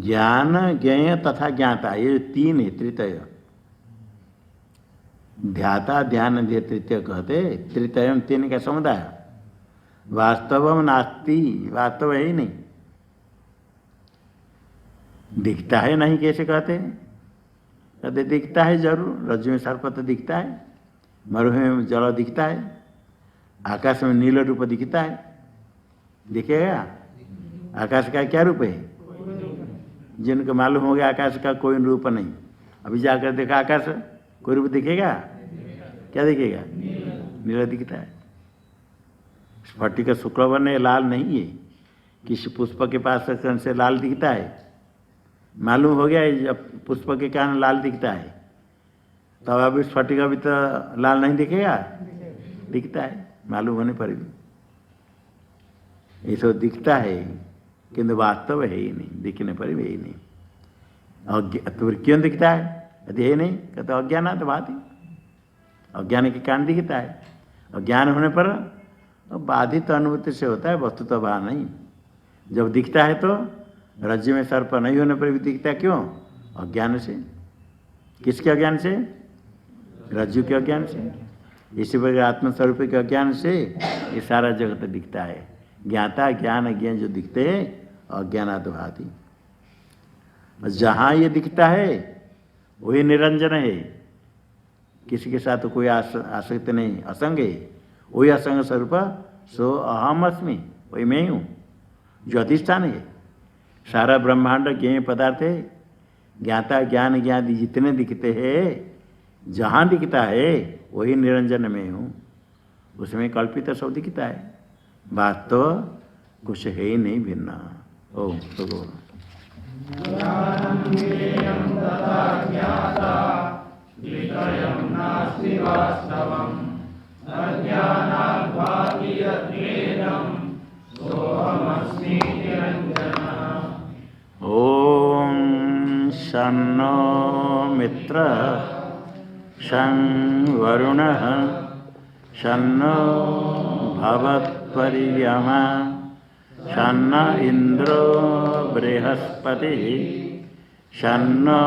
ज्ञान, ज्ञेय तथा ज्ञाता, ये तीन है त्रितय। ध्याता, ध्यान, ध्येय तृतीय कहते। त्रितयम तीन का समुदाय। वास्तवम नास्ति, वास्तव है ही नहीं, दिखता है नहीं कैसे कहते? कहते दिखता है जरूर, रज्जु में सर्प तो दिखता है, मरुभूमि में जल दिखता है, आकाश में नील रूप दिखता है, दिखेगा? आकाश का क्या रूप है? जिनको मालूम हो गया आकाश का कोई रूप नहीं, अभी जाकर देखा आकाश कोई रूप दिखेगा? क्या दिखेगा? नीला दिखता है। स्फटिक शुक्ल वर्ण लाल नहीं है, किसी पुष्प के पास से लाल दिखता है, मालूम हो गया जब पुष्प के कारण लाल दिखता है, तब तो अभी स्फटिक अभी तो लाल नहीं दिखेगा? दिखता है मालूम होने पर भी। ये सब दिखता है किंतु वास्तव है ही नहीं, दिखने पर भी है ही नहीं। और तो क्यों दिखता है? यदि है नहीं कहते अज्ञान तो बात ही, अज्ञान के कारण दिखता है। और ज्ञान होने पर बाधित अनुभूति से होता है, वस्तु तो बाहर नहीं। जब दिखता है तो रज्जु में सर्प नहीं होने पर भी दिखता क्यों? अज्ञान से। किसके अज्ञान से? रज्जु के अज्ञान से। इसी प्रकार आत्मस्वरूप के अज्ञान से ये सारा जगत दिखता है। ज्ञाता ज्ञान अज्ञान जो दिखते हैं अज्ञानादभाति। जहाँ ये दिखता है वही निरंजन है, किसी के साथ कोई आसक्त नहीं, असंग है। वही असंग स्वरूप सो अहम अस्मि, वही मैं ही हूँ जो अधिष्ठान है। सारा ब्रह्मांड ज्ञेय पदार्थ है। ज्ञाता ज्ञान ज्ञाति जितने दिखते हैं, जहाँ दिखता है वही निरंजन में हूँ। उसमें कल्पित सब दिखता है, वास्तव कुछ है ही नहीं भिन्न। ओम तो ओम शन्नो मित्र शं वरुणः शन्नो भवत्वर्यमा शन्न इंद्रो बृहस्पतिः शन्नो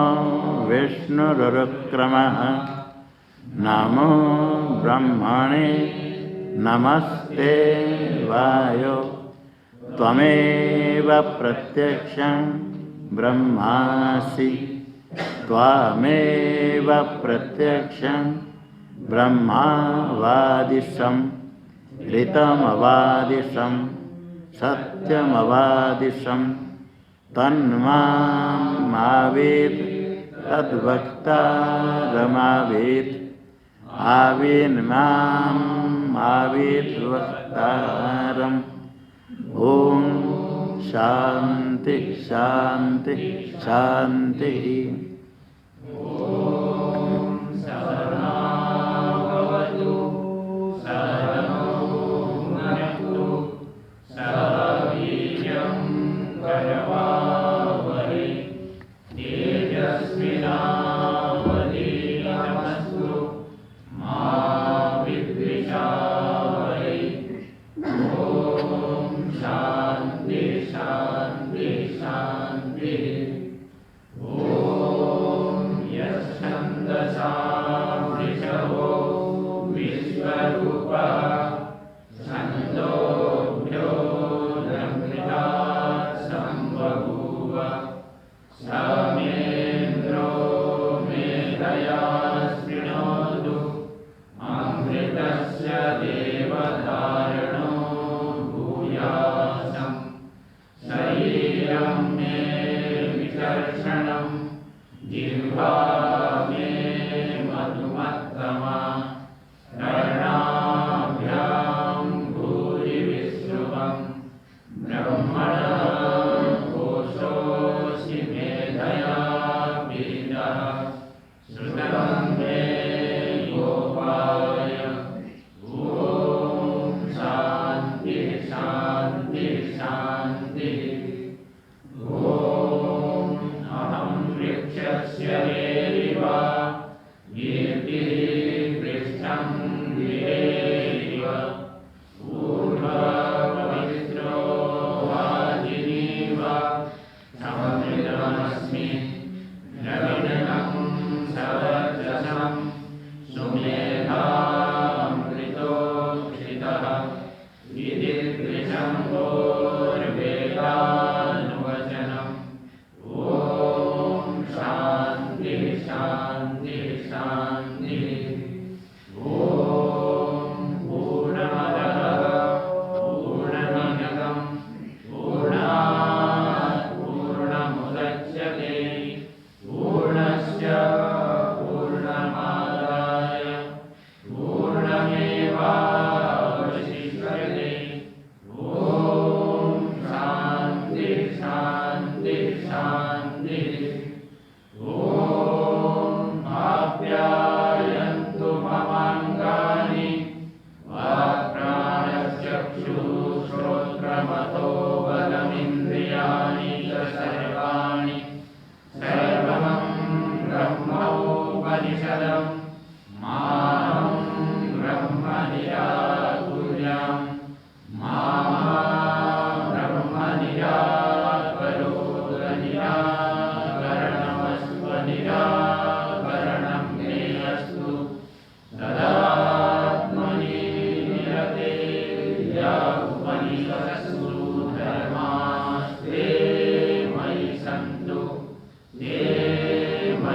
विष्णुरुक्रमः नमो ब्रह्मणे नमस्ते वायो त्वमेव प्रत्यक्षं ब्रह्मासि त्वमेव प्रत्यक्षं ब्रह्मावादिशं ऋतमवादिशं सत्यमवादिशं तन्मावेत् तद्वक्तारमावेत् आवेन्मावेत् वक्तारम्। ओम शांति शांति शांति।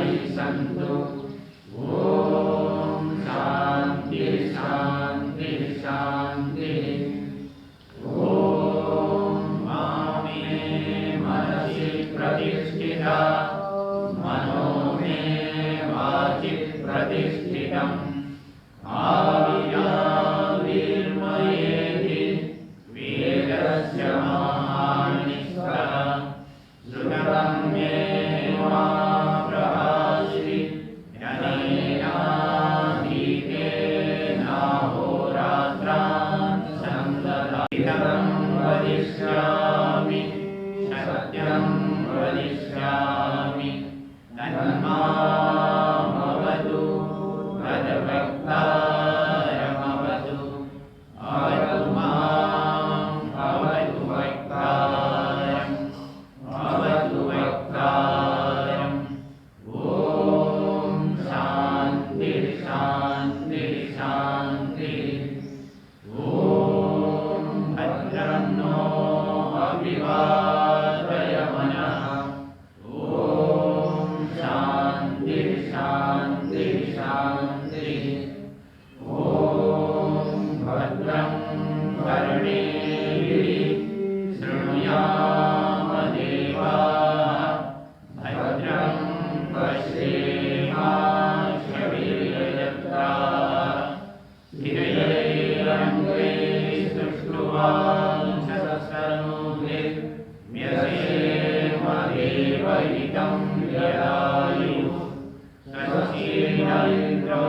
मयि सन्तु। ॐ शान्ति शान्ति शान्तिः। ॐ मामे मनसि प्रतिष्ठिता मनो मे वाचि प्रतिष्ठितम्। आविर्मयेति वेदस्य महानिष्ठः। श्रुतं मे मा प्रभास्रि अनेनाधीतेनाहोरात्रान् सन्ददामितं वदिष्यामि सत्यं वदिष्यामि। तन्मामवतु तद्वक्तारमवतु। अवतु माम् अवतु वक्तारम् अवतु वक्तारम्। ॐ शान्ति शान्ति शान्तिः। ॐ भद्रं नो अभिवादयमनः। ॐ शान्ति शान्ति शान्तिः। ॐ भद्रं कर्णेभिः शृणुयाम देवाः। भद्रं पश्येमाक्षभिर्यजत्राः। स्थिरैरङ्गैः सुष्ठुवांशस्तनूभिः व्यसेम देवहितं यदायुः। स्वस्ति न इन्द्रो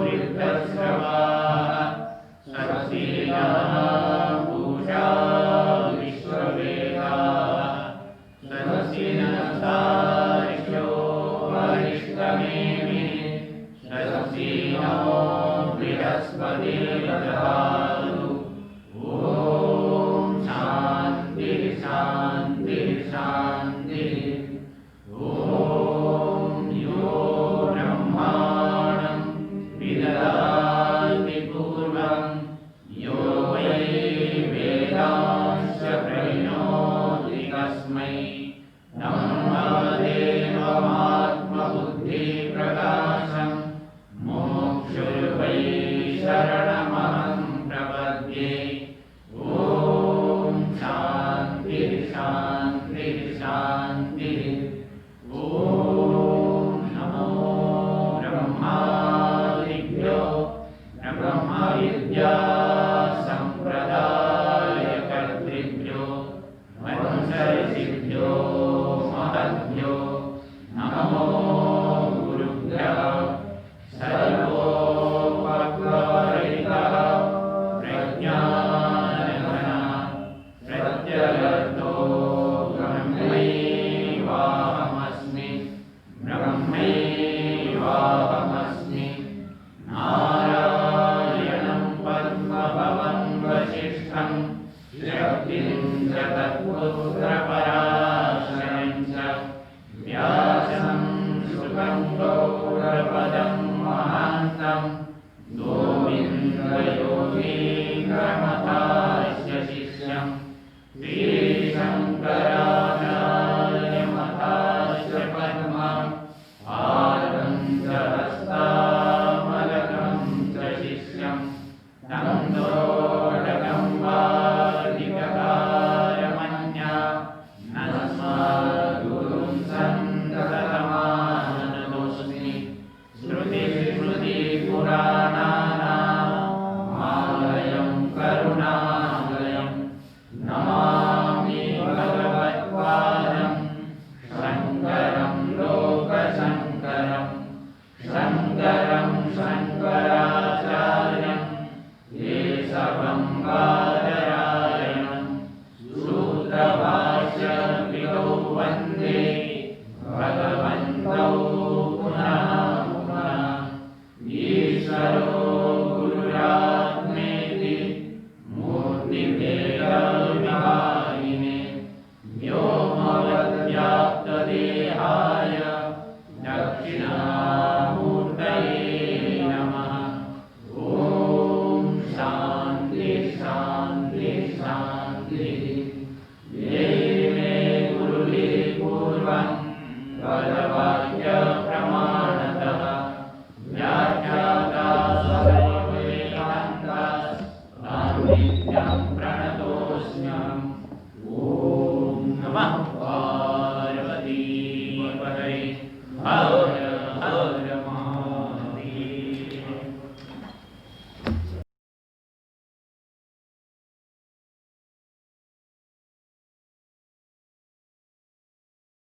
वृद्धश्रवाः। स्वस्ति नः पूषा विश्ववेदाः। स्वस्ति नस्तार्क्ष्यो वरिष्ठनेमिः। स्वस्ति नो बृहस्पतिर्दधातु। ॐ शान्ति शान्ति शान्तिः। ॐ यो ब्रह्माणं विदधाति पूर्वं यो वै वेदांश्च प्रणोति तस्मै नमदेवमात्मबुद्धिप्रकाशं। मोक्षुर्वै शरणमहं प्रपद्ये। ॐ शान्ति शान्ति शान्तिः। ॐ नमो ब्रह्मादिभ्यो ब्रह्मविद्या सम्प्रदायकर्तृभ्यो वंशऋषिभ्यो महद्भ्यो नमो गुरुभ्यः। सर्वोपकारयितः प्रज्ञानघनः प्रत्यगर्थो ब्रह्मैवाहमस्मि ब्रह्मैवाहमस्मि। नारायणं पद्मभवं वसिष्ठं शक्तिं च तत्पुत्रपराशरं च व्यासं शुकं गौरपदं महान्तं। गोविन्दयोगीन्द्रमथास्य शिष्यं श्रीशङ्कराचार्यमथास्य पद्मम्। पादं च हस्तामलकं च शिष्यं तं दोडकं वादिककारमन्या। नस्माद्गुरुं सन्ततमानतोऽस्मि। श्रुतिस्मृतिपुराणानामालयं करुणालयं नमामि भगवत्पादं शङ्करं लोकशङ्करं। शङ्करं शङ्कराचार्यं केशवं बादरायणं। सूत्रभाष्यकृतौ वन्दे भगवन्तौ पुनः पुनः। ईश्वरो गुरुरात्मेति मूर्तिभेदविभागिने व्योमवद्व्याप्तदेहाय दक्षिणामूर्तये नमः। ॐ शान्ति शान्ति शान्तिः। ये मे गुरुः पूर्वं पदवाक्य नित्यं प्रणतोऽस्म्यम् ॐ नमः